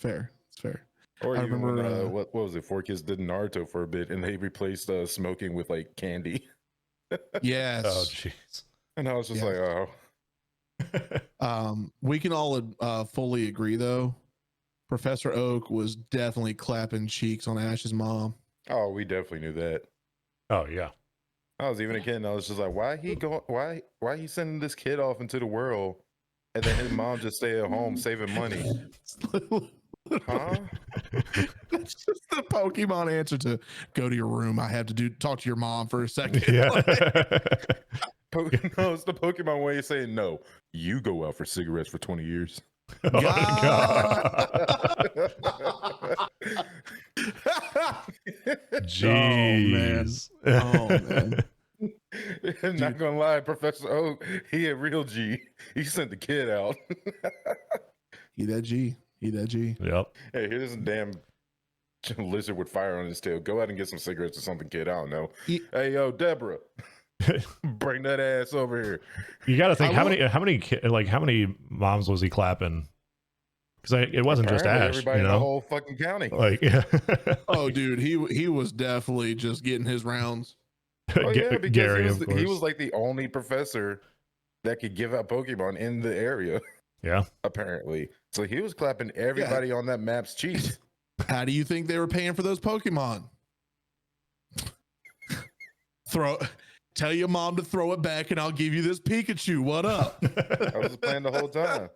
fair. It's fair. Or I even remember, when, what was it? 4 kids did Naruto for a bit, and they replaced smoking with like candy. Yes. Oh jeez. And I was just Yeah. like, oh, We can all fully agree though. Professor Oak was definitely clapping cheeks on Ash's mom. oh, we definitely knew that. Oh yeah. I was even a kid, and I was just like, why he sending this kid off into the world, and then his mom just stay at home saving money? Huh? That's just the Pokemon answer to go to your room. I have to talk to your mom for a second. Yeah. No, it's the Pokemon way of saying no. You go out for cigarettes for 20 years. Oh, God. Jeez. Oh man. I'm not gonna lie, Professor Oak, he a real G. He sent the kid out. He that G. Yep. Hey, here's a damn lizard with fire on his tail. Go out and get some cigarettes or something, kid. I don't know. Hey, yo, Deborah, bring that ass over here. You got to think how many moms was he clapping? Because it wasn't just Apparently Ash, everybody you in know, the whole fucking county. like yeah. Oh, dude, he was definitely just getting his rounds. Oh yeah, because Gary, of course. he was like the only professor that could give out Pokemon in the area. Yeah. Apparently. So he was clapping everybody on that map's cheeks. How do you think they were paying for those Pokemon? Tell your mom to throw it back, and I'll give you this Pikachu. What up? I was playing the whole time.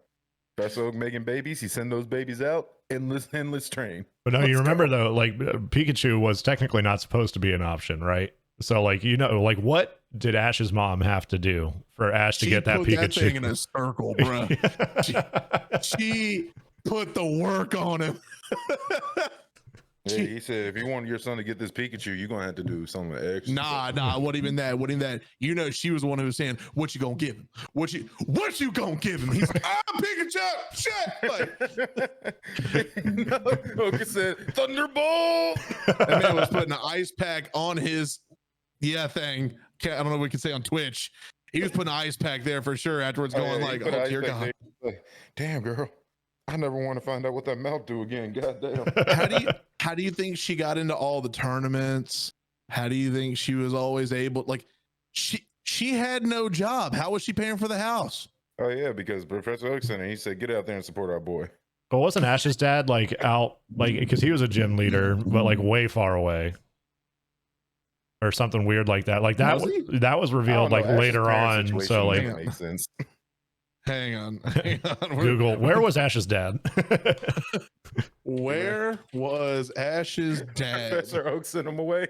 Professor Oak making babies. He send those babies out. Endless train. But no, you remember though, like Pikachu was technically not supposed to be an option, right? So like, you know, like what did Ash's mom have to do for Ash to get that put Pikachu? That thing in a circle, bro. she put the work on him. Yeah, he said, if you want your son to get this Pikachu, you're gonna have to do something extra. Nah, what even that? You know, she was the one who was saying, "What you gonna give him? What you gonna give him?" He's like, Pikachu, shit. Like, No, Oka said, Thunderbolt. that man was putting an ice pack on his thing. I don't know what we can say on Twitch. He was putting an ice pack there for sure. Afterwards, going Yeah, like, he put "Oh ice dear pack God." there. Like, damn, girl, I never want to find out what that mouth do again. God damn. How do you think she got into all the tournaments? How do you think she was always able? Like, she had no job. How was she paying for the house? Oh yeah, because Professor Oak sent her. He said, get out there and support our boy. But wasn't Ash's dad like out, like, because he was a gym leader, but like way far away, or something weird like that? Like that that was revealed like later on. So like, makes sense. Hang on. Google, where was Ash's dad? Where was Ash's dad? Professor Oak sent him away.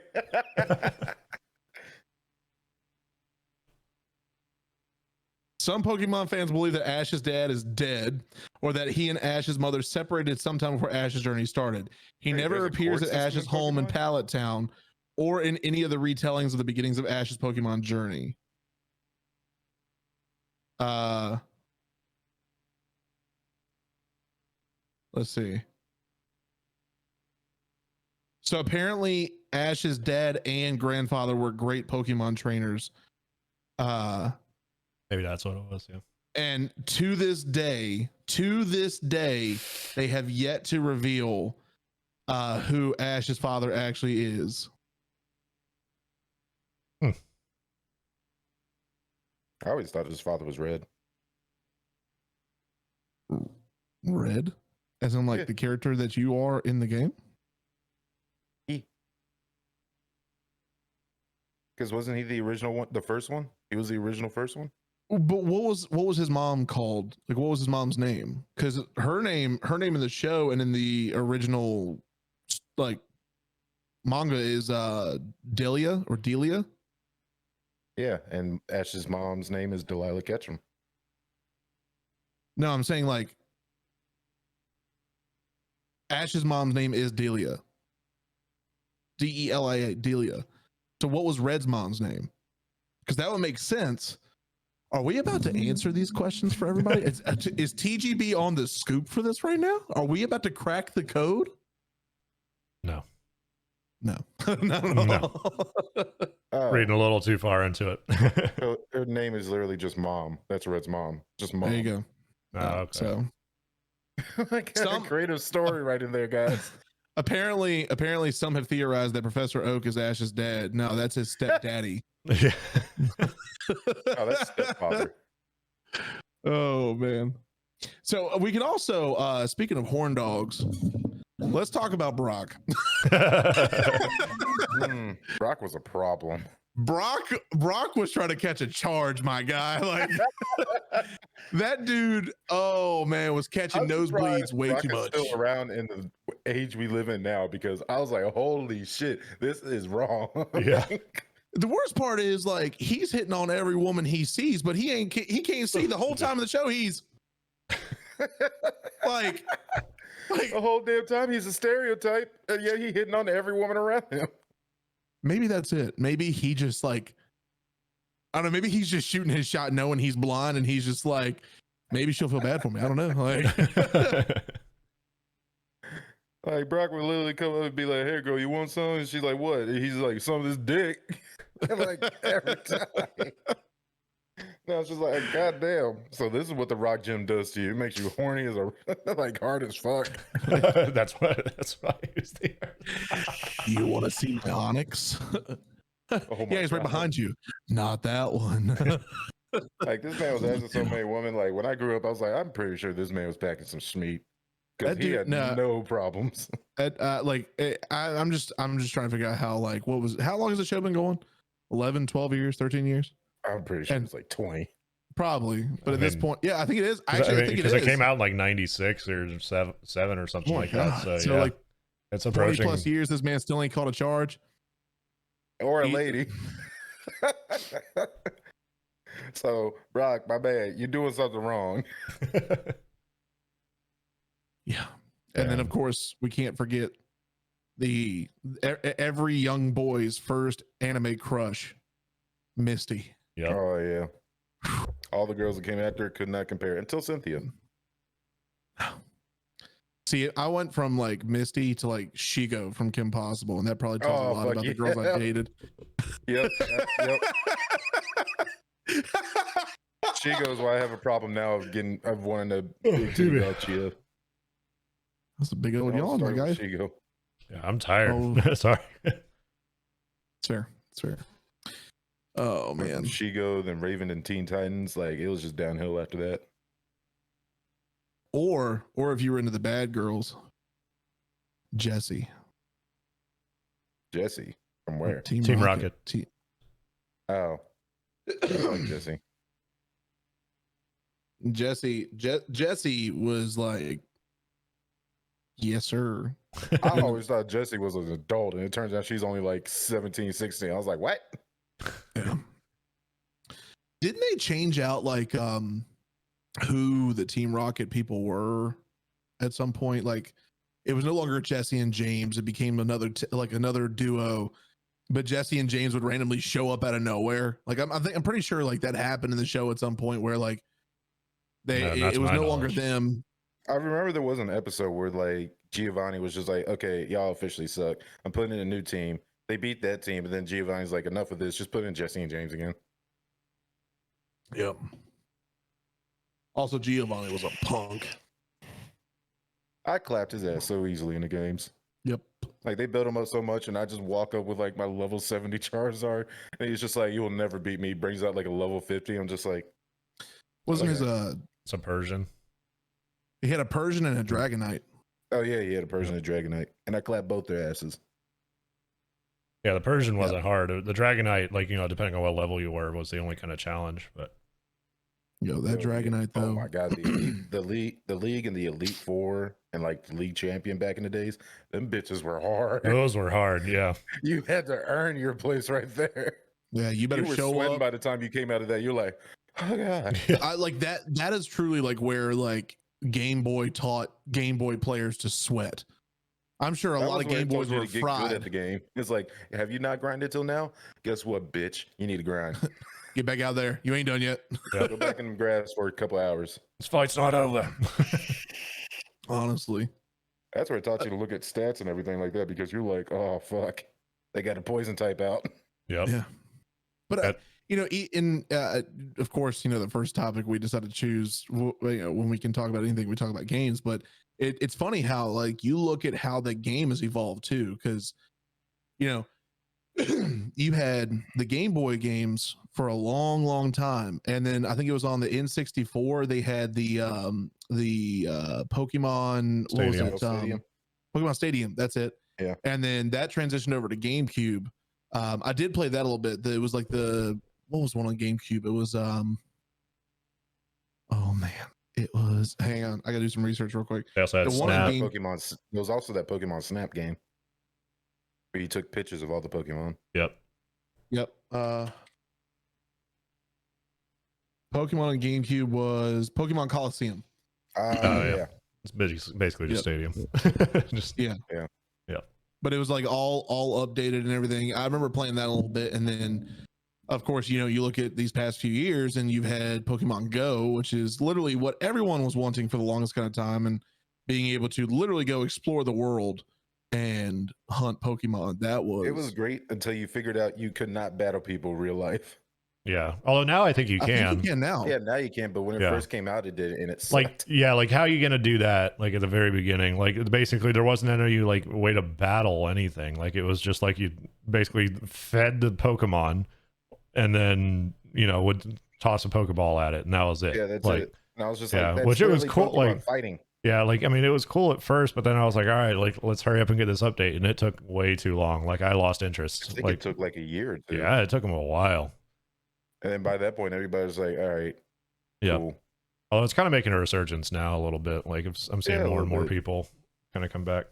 Some Pokemon fans believe that Ash's dad is dead, or that he and Ash's mother separated sometime before Ash's journey started. He Wait, never there's a appears court at Ash's system in home in Pokemon? Pallet Town, or in any of the retellings of the beginnings of Ash's Pokemon journey. Let's see. So apparently Ash's dad and grandfather were great Pokemon trainers. Maybe that's what it was. Yeah. And to this day, they have yet to reveal who Ash's father actually is. I always thought his father was Red. Red? As in like the character that you are in the game? Because wasn't he the original one, the first one? He was the original first one? But what was his mom called? Like what was his mom's name? Because her name in the show and in the original like manga is Delia or Delia. Yeah, and Ash's mom's name is Delilah Ketchum. No, I'm saying like Ash's mom's name is Delia. Delia, Delia. So what was Red's mom's name? Because that would make sense. Are we about to answer these questions for everybody? Is TGB on the scoop for this right now? Are we about to crack the code? No. Not at all. Reading a little too far into it. Her name is literally just Mom. That's Red's mom. Just Mom. There you go. Okay. So a creative story right in there, guys. Apparently some have theorized that Professor Oak is Ash's dad. No, that's his stepdaddy. Yeah. Oh, that's stepfather. Oh man. So we can also speaking of horn dogs, let's talk about Brock. Brock was a problem. Brock was trying to catch a charge, my guy. Like that dude, oh man, was catching nosebleeds way Brock too is much. still around in the age we live in now, because I was like, holy shit, this is wrong. Yeah. The worst part is like he's hitting on every woman he sees, but he can't see the whole time of the show. He's like the whole damn time he's a stereotype, and yet he hitting on every woman around him. Maybe that's it. Maybe he just like, I don't know. Maybe he's just shooting his shot knowing he's blind, and he's just like, maybe she'll feel bad for me. I don't know. Like Brock would literally come up and be like, "Hey girl, you want some?" And she's like, "What?" And he's like, "Some of this dick." Like every time. No, it's just like, God damn. So this is what the rock gym does to you. It makes you horny as a like hard as fuck. That's why he's there. You want to see my onyx? Oh Yeah, he's right behind you. Not that one. Like this man was asking so many women. Like when I grew up, I was like, I'm pretty sure this man was packing some schmeat, because he had no problems. I'm just trying to figure out how long has the show been going? 11, 12 years, 13 years? I'm pretty sure it's like 20. Probably, but at this point, yeah, I think it is. I think it is. Because it came out in like 96 or 7 or something like that. So yeah, like it's approaching 20+ years. This man still ain't called a charge or a lady. So Brock, my bad, you're doing something wrong. Yeah, and then of course we can't forget every young boy's first anime crush, Misty. Yeah. Oh yeah. All the girls that came after could not compare until Cynthia. See, I went from like Misty to like Shigo from Kim Possible, and that probably tells a lot about the girls I've dated. Yep. Shigo's why I have a problem now of wanting to big about Chia. That's a big old yawn, my guy. Shigo. Yeah, I'm tired. Sorry. It's fair. Oh man. Shigo, then Raven and Teen Titans, like it was just downhill after that. Or if you were into the bad girls, Jessie. Jessie from where? Team Rocket. Oh, I like Jessie. Jessie was like, yes sir. I always thought Jessie was an adult, and it turns out she's only like 17, 16. I was like, what? Yeah. Didn't they change out like who the Team Rocket people were at some point? Like it was no longer Jesse and James. It became another duo, but Jesse and James would randomly show up out of nowhere. Like I'm pretty sure like that happened in the show at some point where like it was no longer them. I remember there was an episode where like Giovanni was just like, okay, y'all officially suck. I'm putting in a new team. They beat that team, and then Giovanni's like, enough of this. Just put in Jesse and James again. Yep. Also, Giovanni was a punk. I clapped his ass so easily in the games. Yep. Like they built him up so much, and I just walk up with like my level 70 Charizard, and he's just like, "You will never beat me." He brings out like a level 50. I'm just like, Wasn't okay. his It's a Persian. He had a Persian and a Dragonite. Oh yeah, he had a Persian and a Dragonite, and I clapped both their asses. Yeah, the Persian wasn't hard. The Dragonite, like, you know, depending on what level you were, was the only kind of challenge. But Yo, that Dragonite though. Oh my god, the league, and the Elite Four, and like the league champion back in the days, them bitches were hard. those were hard. Yeah. You had to earn your place right there. Yeah, you better You were show sweating up. by the time you came out of that. You're like, oh god. I like that. That is truly like where like Game Boy taught Game Boy players to sweat. I'm sure a That lot was of where Game it told Boys you were to get fried. good at the game. It's like, have you not grinded till now? Guess what, bitch? You need to grind. Get back out there. You ain't done yet. Yep. Go back in the grass for a couple hours. This fight's not over. Honestly. That's where it taught you to look at stats and everything like that, because you're like, oh fuck, they got a poison type out. Yep. Yeah. But That- you know, of course, you know, the first topic we decided to choose, you know, when we can talk about anything, we talk about games. But it's funny how like you look at how the game has evolved too, because you know, you had the Game Boy games for a long, long time, and then I think it was on the N64. They had the Pokemon Stadium. What was it? Pokemon Stadium. That's it. Yeah. And then that transitioned over to GameCube. I did play that a little bit. It was like what was one on GameCube? It was oh man, it was. Hang on, I gotta do some research real quick. They also had The one Snap. game- Pokemon. There was also that Pokemon Snap game where you took pictures of all the Pokemon. Yep. Yep. Pokemon on GameCube was Pokemon Coliseum. Yeah. It's basically just Stadium. Just Yeah. Yeah. Yeah. But it was like all updated and everything. I remember playing that a little bit, and then of course, you know, you look at these past few years and you've had Pokemon Go, which is literally what everyone was wanting for the longest kind of time, and being able to literally go explore the world and hunt Pokemon. It was great until you figured out you could not battle people real life. Yeah. Although now I think you I can. think you can now. Yeah, now you can, but when it Yeah. first came out, it did, and it Like, sucked. yeah, like how are you gonna do that? Like at the very beginning, like basically there wasn't any like way to battle anything. Like it was just like you basically fed the Pokemon, and then you know would toss a Pokeball at it, and that was it. Yeah, that's like, it. And I was just yeah, like, that's which it was literally cool, Pokemon like- fighting. Yeah, like I mean, it was cool at first, but then I was like, all right, like let's hurry up and get this update, and it took way too long. Like I lost I interest. think Like, it took like a year or two. yeah, it took them a while. And then by that point, everybody's like, all right, Yeah. cool. Although it's kind of making a resurgence now a little bit. Like I'm seeing Yeah, a more and little more bit. people kind of come back.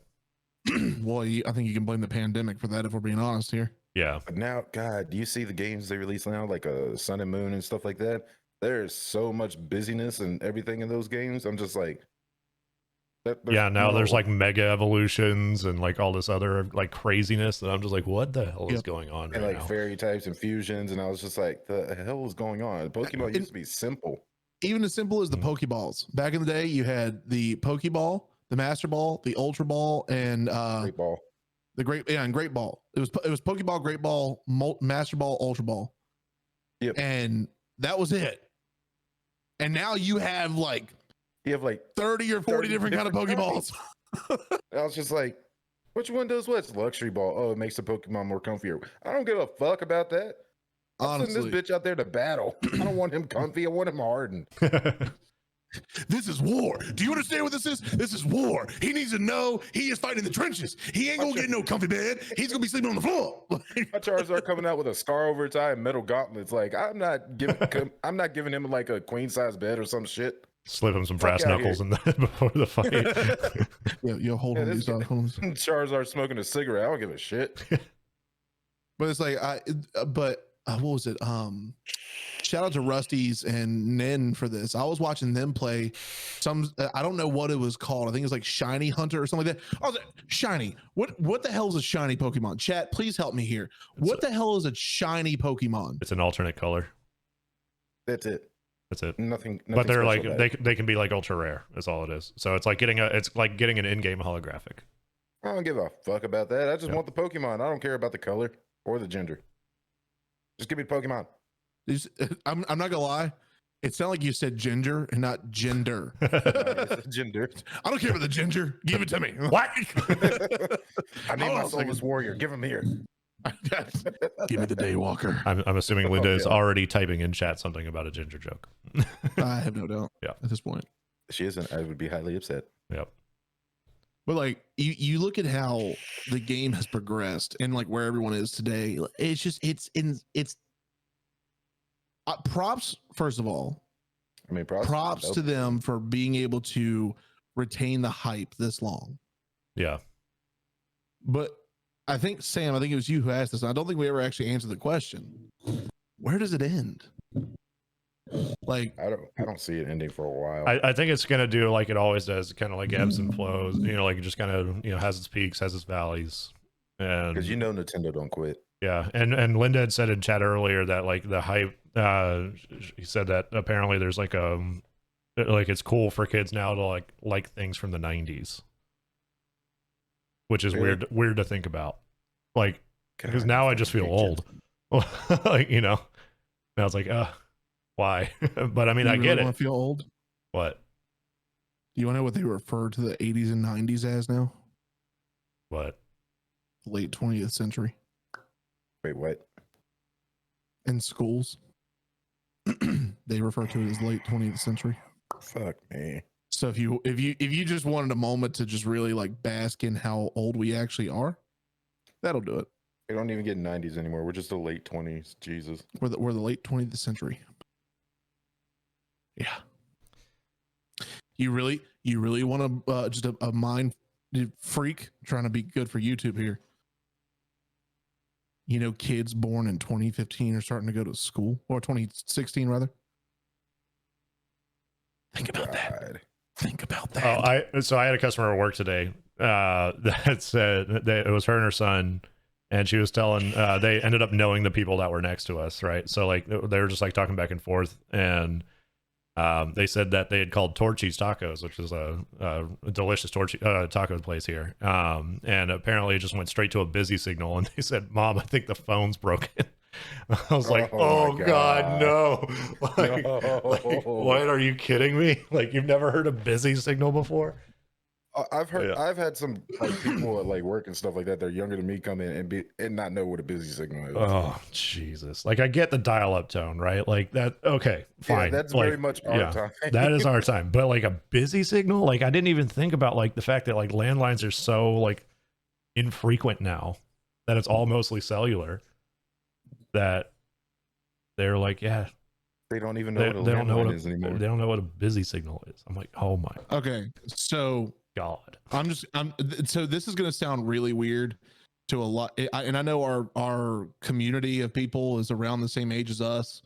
Well, I think you can blame the pandemic for that if we're being honest here. Yeah. But now, God, do you see the games they release now, like Sun and Moon and stuff like that? There's so much busyness and everything in those games. I'm just like, Yeah, now there's no- like mega evolutions and like all this other like craziness, and I'm just like, what the hell is Yep. going on and right like now? fairy types and fusions, and I was just like, the hell is going on? Pokemon And- used to be simple. Even as simple as the Pokeballs. Back in the day, you had the Pokeball, the Master Ball, the Ultra Ball, and Great ball. the Great Ball. It was Pokeball, Great Ball, Master Ball, Ultra Ball. Yep. And that was it. And now you have like You have like, 30 or 40 30 different kind of different Pokeballs. I was just like, which one does what? Luxury ball. Oh, it makes the Pokemon more comfier. I don't give a fuck about that. I'm sending Honestly, this bitch out there to battle. I don't want him comfy. I want him hardened. this is war. Do you understand what this is? This is war. He needs to know he is fighting in the trenches. He ain't gonna get no comfy bed. He's gonna be sleeping on the floor. My Charizard coming out with a scar over its eye and metal gauntlets. Like, I'm not giving him like a queen size bed or some shit. Slip him some Fuck brass outta knuckles in the before the fight. Yo, hold Yeah, on. this Hold on. Charizard smoking a cigarette. I don't give a shit. But it's like what was it? Shout out to Rusty's and Nen for this. I was watching them play I don't know what it was called. I think it was like Shiny Hunter or something like that. I was like, Shiny. What the hell is a shiny Pokemon? Chat, please help me here. What the hell is a shiny Pokemon? It's an alternate color. That's it. That's it. Nothing But they're special like about they it. they can be like ultra rare. Is all it is. So it's like getting an in-game holographic. I don't give a fuck about that. I just want the Pokemon. I don't care about the color or the gender. Just give me the Pokemon. I'm not gonna lie. It sounded like you said ginger and not gender. Gender. I don't care about the ginger. Give it to me. What? I need my soulless warrior. Give him here. Give me the Daywalker. I'm assuming Linda is already typing in chat something about a ginger joke. I have no doubt. Yeah. At this point, she isn't. I would be highly upset. Yep. But like you look at how the game has progressed and like where everyone is today. It's just it's props, first of all. I mean, props to them for being able to retain the hype this long. Yeah. But I think, Sam, it was you who asked this. And I don't think we ever actually answered the question. Where does it end? Like, I don't see it ending for a while. I think it's gonna do like it always does, kind of like ebbs and flows. Like it just kind of has its peaks, has its valleys, and because Nintendo don't quit. Yeah, and Linda had said in chat earlier that like the hype. He said that apparently there's like it's cool for kids now to like things from the 90s, which is weird to think about. Like, because now I just feel old. Like now it's like why? But I mean, I get it. Want to feel old? What? Do you want to know what they refer to the 80s and 90s as now? What? Late 20th century. Wait, what? In schools, they refer to it as late 20th century. Fuck me. So if you just wanted a moment to just really like bask in how old we actually are, that'll do it. We don't even get 90s anymore. We're just the late 20s. Jesus. We're the late 20th century. Yeah. You really want to just a mind freak trying to be good for YouTube here. Kids born in 2015 are starting to go to school, or 2016 rather. Think about that. Think about that. So I had a customer at work today that said that it was her and her son, and she was telling they ended up knowing the people that were next to us, right? So like they were just like talking back and forth, and they said that they had called Torchy's Tacos, which is a delicious taco place here, and apparently it just went straight to a busy signal, and they said, "Mom, I think the phone's broken." I was like, oh God, no. Like, what, are you kidding me? Like, you've never heard a busy signal before? I've heard. I've had some people at like work and stuff like that. They're younger than me come in and not know what a busy signal is. Oh Jesus! Like I get the dial-up tone, right? Like that. Okay, fine. Yeah, that's very much our time. That is our time. But like a busy signal, like I didn't even think about like the fact that like landlines are so like infrequent now that it's all mostly cellular. That they're like, yeah. They don't even know what a landline is anymore. They don't know what a busy signal is. I'm like, oh my. Okay, so. God. So this is going to sound really weird to a lot. And I know our community of people is around the same age as us.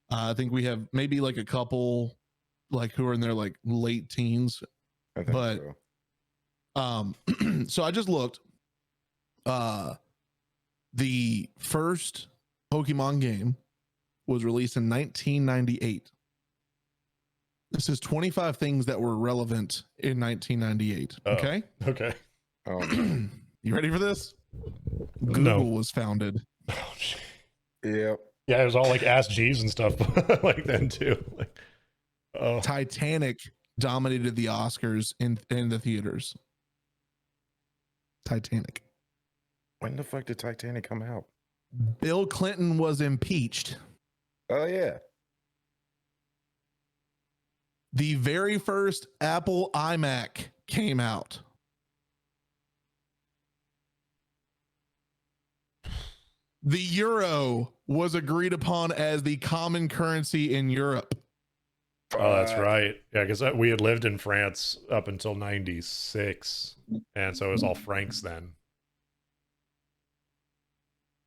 I think we have maybe like a couple like who are in their like late teens. I think so. So I just looked. The first Pokemon game was released in 1998. This is 25 things that were relevant in 1998. Okay. Okay. You ready for this? Google was founded. Oh, shit. Yep. Yeah, it was all like Ask Jeeves and stuff like then too. Like, Titanic dominated the Oscars in the theaters. Titanic. When the fuck did Titanic come out? Bill Clinton was impeached. Oh yeah. The very first Apple iMac came out. The euro was agreed upon as the common currency in Europe. Oh, that's right. Yeah, because we had lived in France up until 96. And so it was all francs then.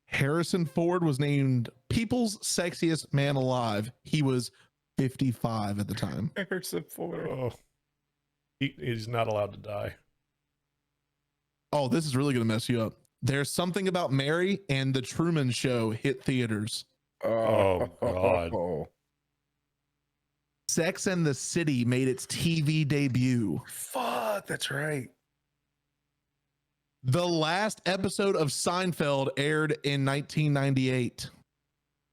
Harrison Ford was named People's Sexiest Man Alive. He was 55 at the time. Harrison Ford. Oh, he's not allowed to die. Oh, this is really going to mess you up. There's Something About Mary and The Truman Show hit theaters. Oh, God. Sex and the City made its TV debut. Fuck, that's right. The last episode of Seinfeld aired in 1998.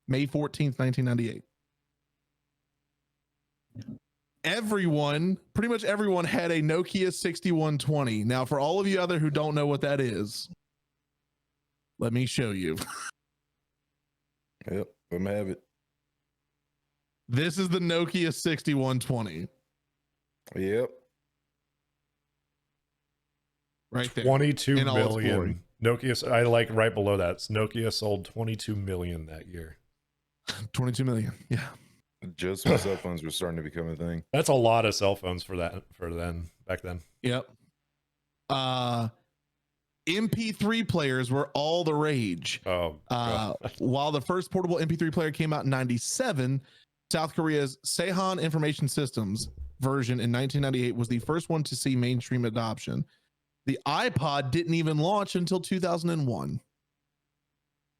May 14th, 1998. Pretty much everyone had a Nokia 6120. Now, for all of you out there who don't know what that is, let me show you. Yep, let me have it. This is the Nokia 6120. Yep. Right there. 22 in all its glory. million. Nokia, I like right below that. Nokia sold 22 million that year. 22 million. Yeah. Just when cell phones were starting to become a thing. That's a lot of cell phones back then. Yep. MP3 players were all the rage. Oh, while the first portable MP3 player came out in 97, South Korea's Sehan Information Systems version in 1998 was the first one to see mainstream adoption. The iPod didn't even launch until 2001.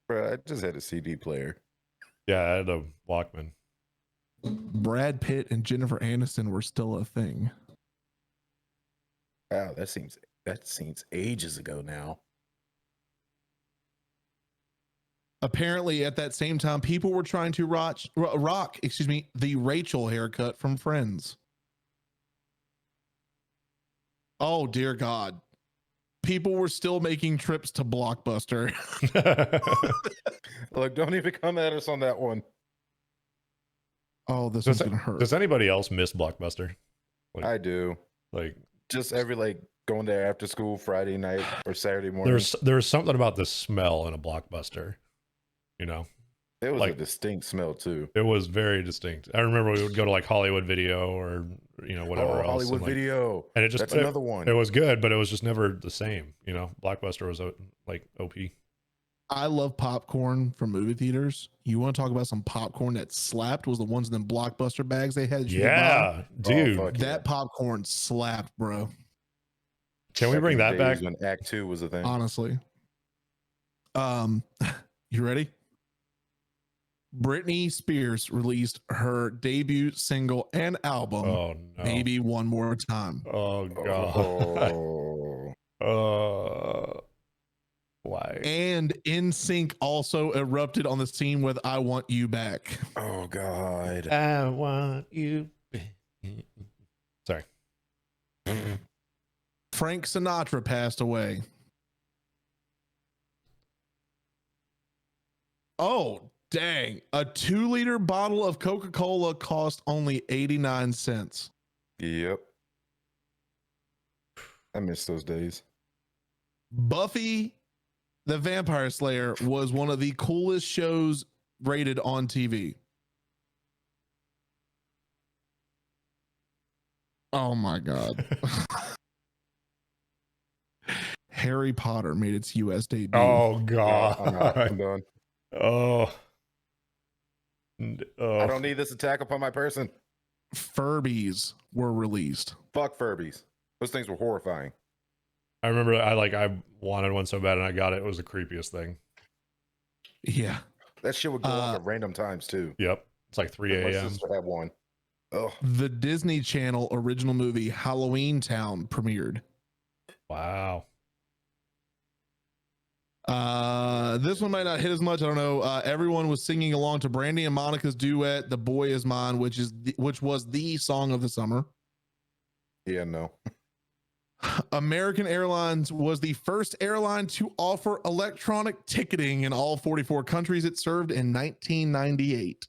Bro, I just had a CD player. Yeah, I had a Walkman. Brad Pitt and Jennifer Aniston were still a thing. Wow, that seems ages ago now. Apparently, at that same time, people were trying to rock, the Rachel haircut from Friends. Oh, dear God. People were still making trips to Blockbuster. Look, don't even come at us on that one. Oh, this is going to hurt. Does anybody else miss Blockbuster? I do. Like, just every going there after school Friday night or Saturday morning. There's something about the smell in a Blockbuster. You know, it was a distinct smell too. It was very distinct. I remember we would go to Hollywood Video or whatever else. Hollywood Video, and it just that's another one. It was good, but it was just never the same. Blockbuster was OP. I love popcorn from movie theaters. You want to talk about some popcorn that slapped? Was the ones in them Blockbuster bags they had? Yeah, dude, that popcorn slapped, bro. Can we bring that back? When Act 2 was a thing. Honestly, you ready? Britney Spears released her debut single and album, oh, no. Maybe One More Time. Oh, God. Why? And NSYNC also erupted on the scene with I Want You Back. Oh, God. I want you. Sorry. Frank Sinatra passed away. Oh, dang. A 2-liter bottle of Coca-Cola cost only 89 cents. Yep. I miss those days. Buffy the Vampire Slayer was one of the coolest shows rated on TV. Oh my God. Harry Potter made its US debut. Oh, God. I'm done. Oh. I don't need this attack upon my person. Furbies were released. Fuck Furbies. Those things were horrifying. I remember I wanted one so bad and I got it. It was the creepiest thing. Yeah. That shit would go off at random times too. Yep. It's like 3 a.m. My sister had one. Oh. The Disney Channel original movie Halloween Town premiered. Wow. This one might not hit as much. I don't know. Everyone was singing along to Brandy and Monica's duet, "The Boy Is Mine," which was the song of the summer. Yeah, no. American Airlines was the first airline to offer electronic ticketing in all 44 countries it served in 1998.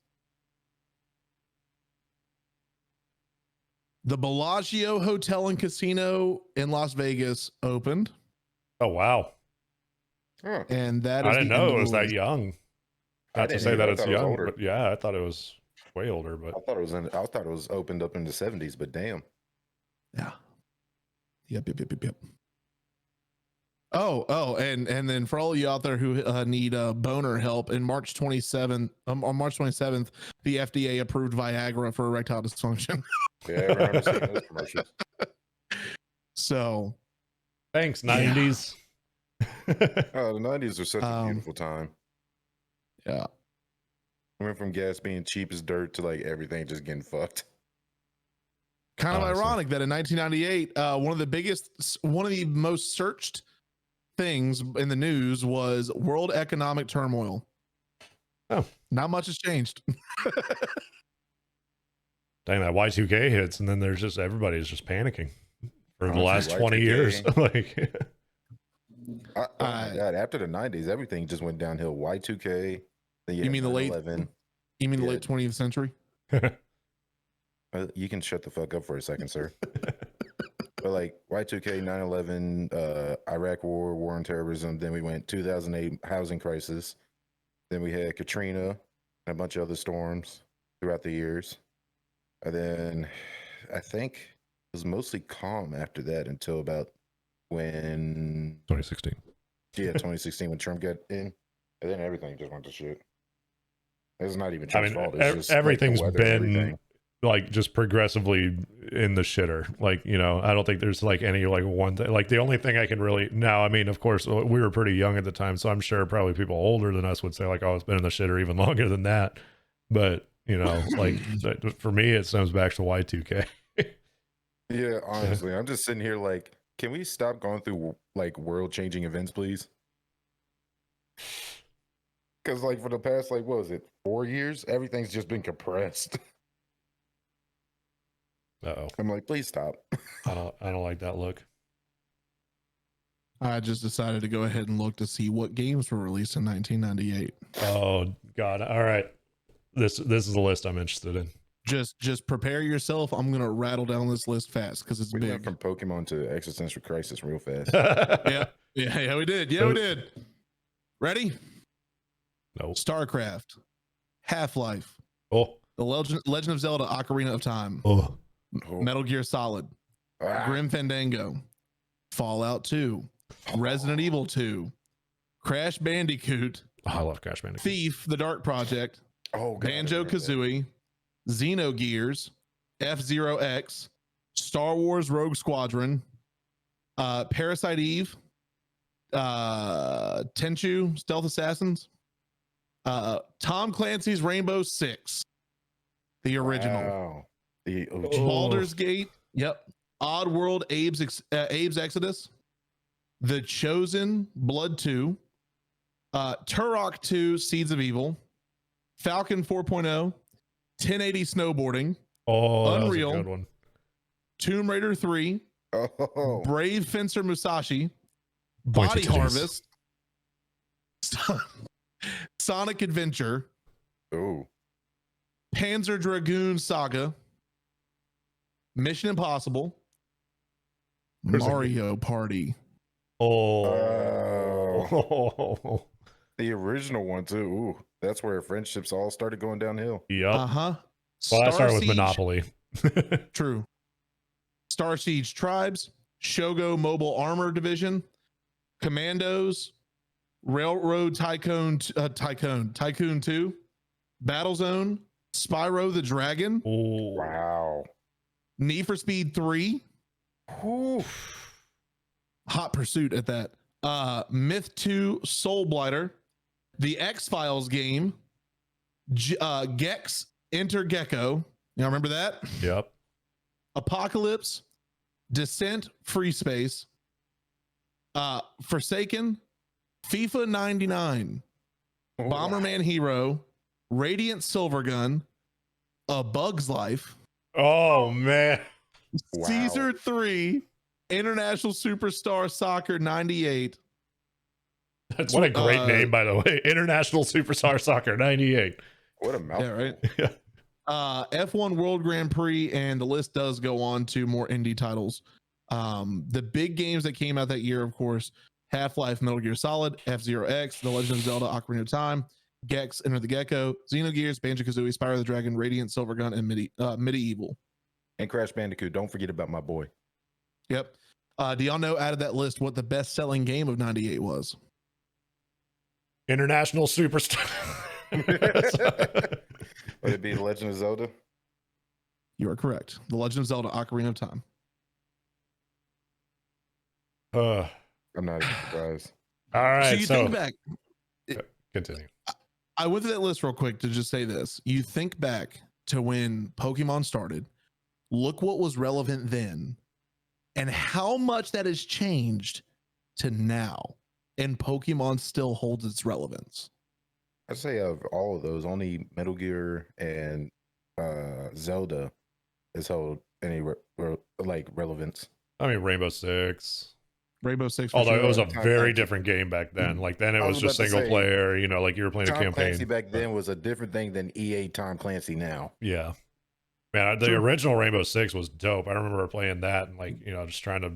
The Bellagio Hotel and Casino in Las Vegas opened. Oh, wow. Huh. And that is I didn't know it was that young. Not to say that it's young, it but yeah, I thought it was way older. But I thought it was opened up in the 70s, but damn. Yeah. Yep. Oh, and then for all of you out there who need boner help, on March 27th, the FDA approved Viagra for erectile dysfunction. Yeah, I remember seeing those commercials. So, thanks, 90s. The 90s were such a beautiful time. Yeah. I went from gas being cheap as dirt to everything just getting fucked. Kind of ironic that in 1998, one of the most searched things in the news was world economic turmoil. Oh, not much has changed. Dang, that Y2K hits, and then there's just everybody's just panicking for the Honestly, last 20 years. Like, oh my god! After the 90s, everything just went downhill. Y2K. You mean the late? 11. You mean the late 20th century? You can shut the fuck up for a second, sir. But like Y2K, 9/11, Iraq war on terrorism. Then we went 2008 housing crisis. Then we had Katrina and a bunch of other storms throughout the years. And then I think it was mostly calm after that until about when 2016. Yeah, 2016 when Trump got in. And then everything just went to shit. It's not even Trump's fault. It's just everything's like the weather and been everything. like just progressively in the shitter. Like, you know, I don't think there's like any like one thing. Like the only thing I can really now, I mean, of course, we were pretty young at the time, so I'm sure probably people older than us would say like, oh, it's been in the shitter even longer than that. But you know, like for me, it stems back to Y2K. Yeah, honestly, I'm just sitting here like, can we stop going through like world changing events, please? Because like for the past like what was it 4 years, everything's just been compressed. Uh-oh. I'm like, please stop. I don't like that look. I just decided to go ahead and look to see what games were released in 1998. Oh God! All right, this is a list I'm interested in. Just prepare yourself. I'm gonna rattle down this list fast because it's We big. went from Pokemon to Existential Crisis real fast. Yeah, we did. Yeah, we did. Ready? No. StarCraft, Half-Life, Oh. The Legend of Zelda: Ocarina of Time, Oh. Metal Gear Solid, Grim Fandango, Fallout 2, Resident Evil 2, Crash Bandicoot, Oh, I love Crash Bandicoot. Thief: The Dark Project, Banjo-Kazooie, Xenogears, F-Zero X, Star Wars Rogue Squadron, Parasite Eve, Tenchu Stealth Assassins, Tom Clancy's Rainbow Six, the original, Wow. The OG. Baldur's Gate, yep, Oddworld, Abe's Exodus, The Chosen, Blood 2, Turok 2, Seeds of Evil, Falcon 4.0, 1080 Snowboarding, Unreal, that was a good one. Tomb Raider 3, Brave Fencer Musashi, Body Harvest, Sonic Adventure, Panzer Dragoon Saga, Mission Impossible, Mario Party. Oh. The original one too. Ooh, that's where friendships all started going downhill. Yep. Uh-huh. Well, I started with Monopoly. True. Star Siege Tribes, Shogo Mobile Armor Division, Commandos, Railroad Tycoon 2, Battlezone, Spyro the Dragon. Oh. Wow. Need for Speed 3. Hot Pursuit at that. Myth 2, Soul Blighter, the X-Files game, Gex Enter Gecko. You remember that? Yep. Apocalypse, Descent, Free Space, Forsaken, FIFA 99, Bomberman Hero, Radiant Silvergun, A Bug's Life. Oh man. Caesar 3, International Superstar Soccer 98. What a great name, by the way. International Superstar Soccer 98. What a mouthful. Yeah, right. Yeah. F1 World Grand Prix, and the list does go on to more indie titles. The big games that came out that year, of course, Half-Life, Metal Gear Solid, F-Zero X, The Legend of Zelda: Ocarina of Time, Gex Enter the Gecko, Xenogears, Banjo-Kazooie, Spyro the Dragon, Radiant Silvergun, and Medieval. And Crash Bandicoot. Don't forget about my boy. Yep. Do y'all know out of that list what the best-selling game of '98 was? International Superstar. Would it be The Legend of Zelda? You are correct. The Legend of Zelda: Ocarina of Time. I'm not even surprised. All right. So you think back. Continue. I went through that list real quick to just say this. You think back to when Pokemon started. Look what was relevant then, and how much that has changed to now. and Pokemon still holds its relevance? I'd say of all of those, only Metal Gear and Zelda has held any relevance. I mean, Rainbow Six. Rainbow Six, for Although sure. it was a Tom very Clancy. different game back then. Like then it I was was just about to single say, player. You know, like you were playing a Tom campaign. Clancy back then was a different thing than EA Tom Clancy now. Yeah, man. The True. original Rainbow Six was dope. I remember playing that and like just trying to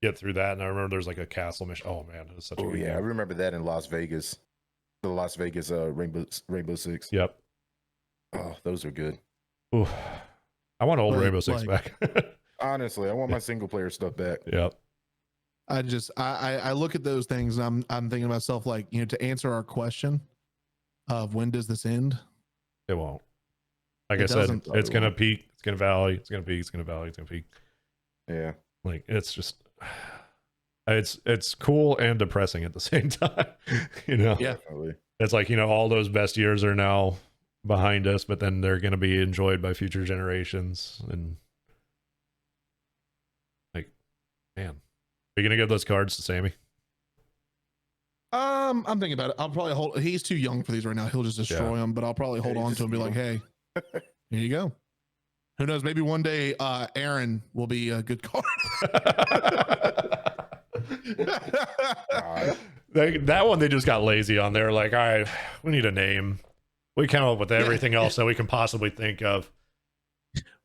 get through that. And I remember there's like a castle mission. Oh man, it was such a Oh good yeah, I game. remember that in Las Vegas, the Las Vegas Rainbow Six. Yep. Oh, those are good. Ooh. I want old But, Rainbow Six like- back. Honestly, I want my single player stuff back. Yep. I look at those things. And I'm thinking to myself, like, to answer our question of when does this end? It won't. Like It I said, doesn't. it's gonna peak. It's gonna valley. It's gonna peak. It's gonna valley. It's gonna peak. Yeah. Like it's just, it's cool and depressing at the same time. Yeah. Definitely. It's like all those best years are now behind us, but then they're gonna be enjoyed by future generations. And like, man, are you gonna give those cards to Sammy? I'm thinking about it. I'll probably hold. He's too young for these right now. He'll just destroy them. But I'll probably hold he's on just to him and be like, hey, here you go. Who knows? Maybe one day Aaron will be a good card. That one they just got lazy on. They're like, all right, we need a name. We come up with everything else that we can possibly think of.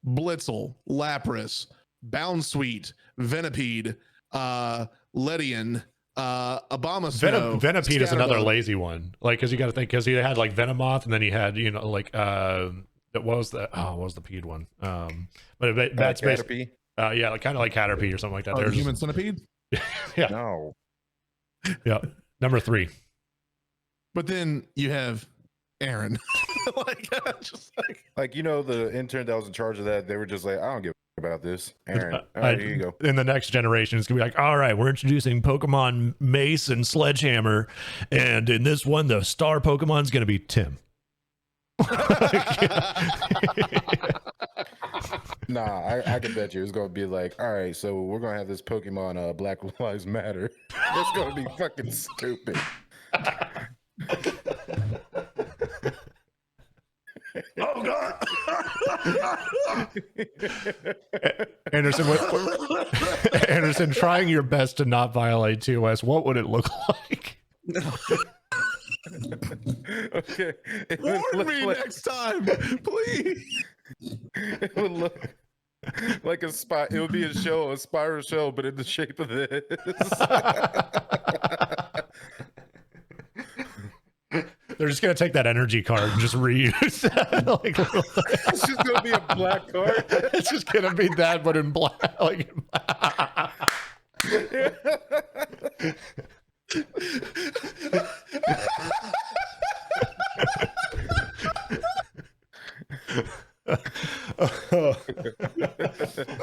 Blitzel, Lapras, Bounsweet, Venipede, Ledian, Abomasnow. Venipede is another Scatterbug. lazy one. Like, because you got to think, because he had like Venomoth, and then he had like what was the Pede one? But that's basically yeah, like kind of like Caterpie or something like that. Oh, the There's human centipede. yeah, No. yeah. Number 3. But then you have Aaron. Just like The intern that was in charge of that, they were just like, I don't give a about this. Aaron, all right, here you go. In the next generation, it's gonna be like, all right, we're introducing Pokemon Mace and Sledgehammer, and in this one, the star Pokemon's gonna be Tim. Nah, I can bet you it's gonna be like, all right, so we're gonna have this Pokemon Black Lives Matter. It's gonna be fucking stupid. oh god. Anderson, Anderson, trying your best to not violate TOS, what would it look like? Okay. Warn me next time, please. It would look like a spot. It would be a spiral shell, but in the shape of this. They're just gonna take that energy card and just reuse that. Like, It's just gonna be a black card. it's just gonna be that, but in black. Like,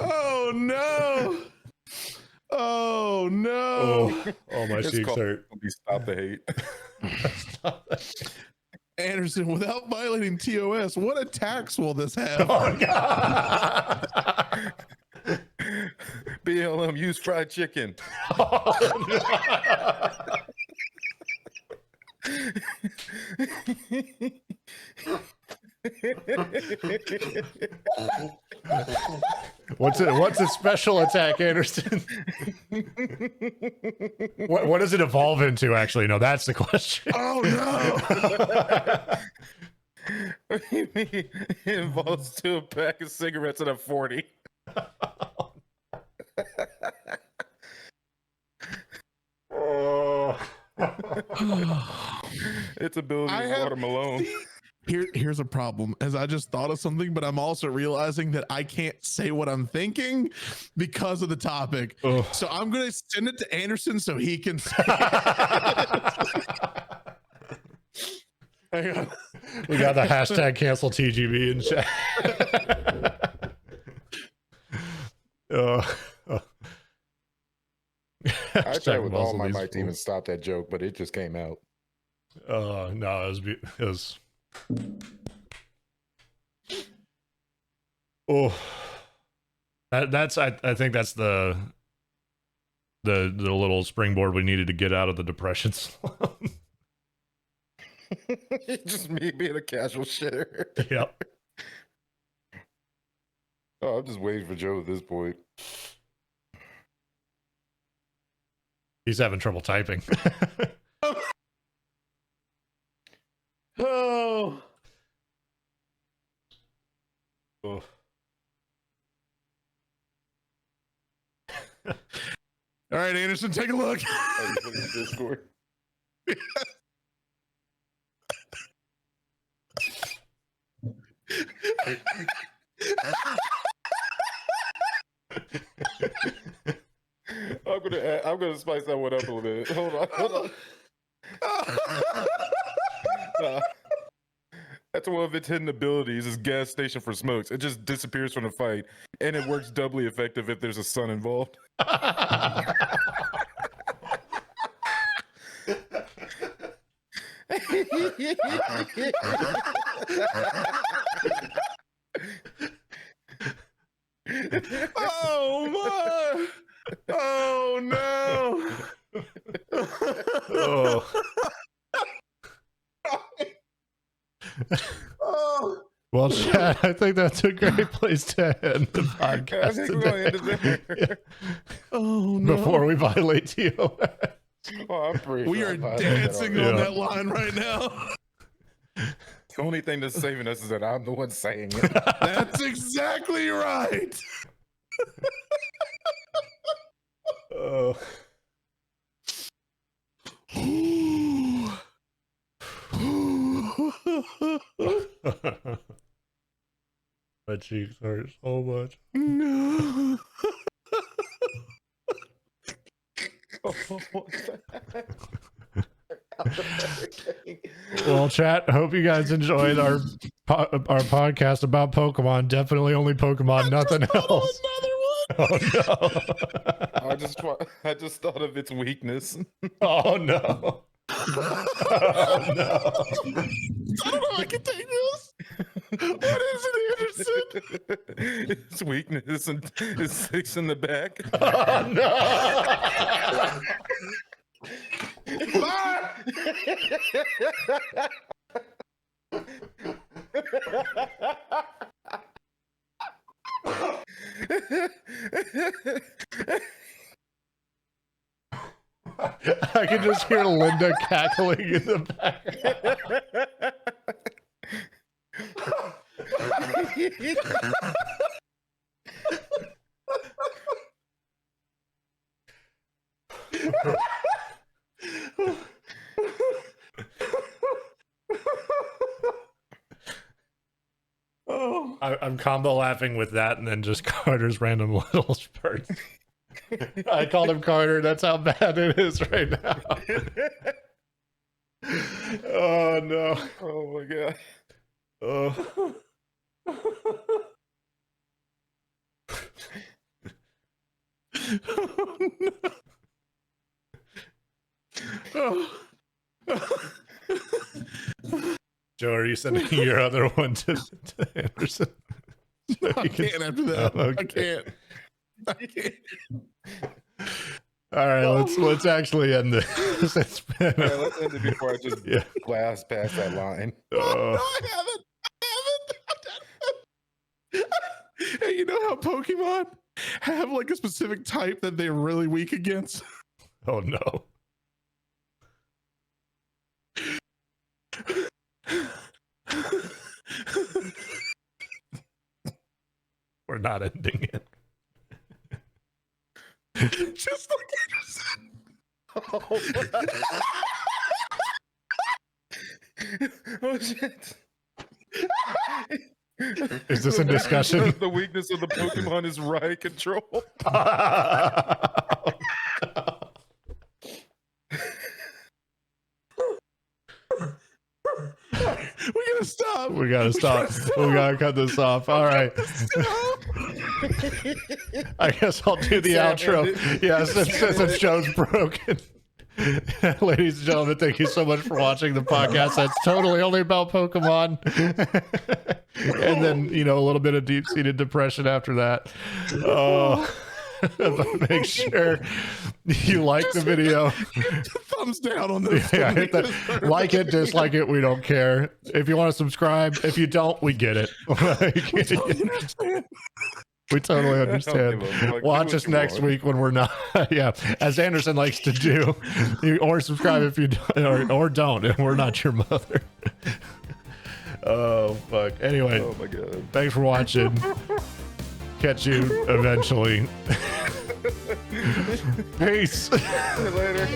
Oh no. Oh no. oh, my It's cheeks called- hurt. Stop the hate. Anderson, without violating TOS, what attacks will this have? Oh god. BLM, use fried chicken. What's a special attack, Anderson? What does it evolve into? Actually, no, that's the question. Oh no. It involves 2 pack of cigarettes and a 40. Its ability I is have- Water Malone. Here's a problem, as I just thought of something, but I'm also realizing that I can't say what I'm thinking because of the topic. Ugh. So I'm gonna send it to Anderson so he can say it. Hang on. We got the hashtag cancel TGB in chat. I tried with all muzzle my these might to even fools. stop that joke, but it just came out. No, it was oh, that's I think that's the the little springboard we needed to get out of the depression slump. Just me being a casual shitter. Yep. Oh, I'm just waiting for Joe at this point. He's having trouble typing. Oh. Oh. All right, Anderson, take a look. Oh, you put it in Discord? I'm gonna spice that one up a little bit. Hold on. That's one of its hidden abilities is gas station for smokes. It just disappears from the fight, and it works doubly effective if there's a sun involved. Oh my! Oh no! Oh. Oh. Well, Chad, I think that's a great place to end the podcast I think we're gonna end it there. Yeah. Oh no! Before we violate TOS. Oh, I'm pretty We sure are I'm fine. dancing on Yeah. that line right now. The only thing that's saving us is that I'm the one saying it. That's exactly right. Oh. My cheeks hurt so much. No. Well, chat, hope you guys enjoyed our podcast about Pokemon. Definitely only Pokemon, nothing else. Oh no. I just thought of its weakness. Oh no. Oh no. I don't know how I can take this. What is it, Anderson? Its weakness is 6 in the back. Oh no. I can just hear Linda cackling in the back. Oh. I'm combo laughing with that and then just Carter's random little spurts. I called him Carter. That's how bad it is right now. Oh no. Oh my god. Oh. Oh no. Oh. Joe, are you sending your other one to Anderson? No, I can't after that. Oh, okay. I can't. I can't. All right, let's actually end this. It's been Yeah, let's end it before I just blast past that line. No, I haven't. Hey, you know how Pokemon have like a specific type that they're really weak against? Oh no. We're not ending it. Just like Anderson. Oh shit. Is this a discussion? The weakness of the Pokemon is riot control. We gotta stop. We gotta stop. We gotta cut this off. All right. I guess I'll do the outro. Yeah, since Joe's broken. Ladies and gentlemen, thank you so much for watching the podcast. That's totally only about Pokemon. And then, a little bit of deep-seated depression after that. Oh. But make sure you like the video. Thumbs down on this. Yeah, hit that. Like it, dislike it. We don't care. If you want to subscribe, if you don't, we get it. We totally understand. Watch us next week when we're not. Yeah, as Anderson likes to do. Or subscribe if you don't, or don't, and we're not your mother. Oh fuck. Anyway. Oh my god. Thanks for watching. Catch you eventually. Peace. See you later.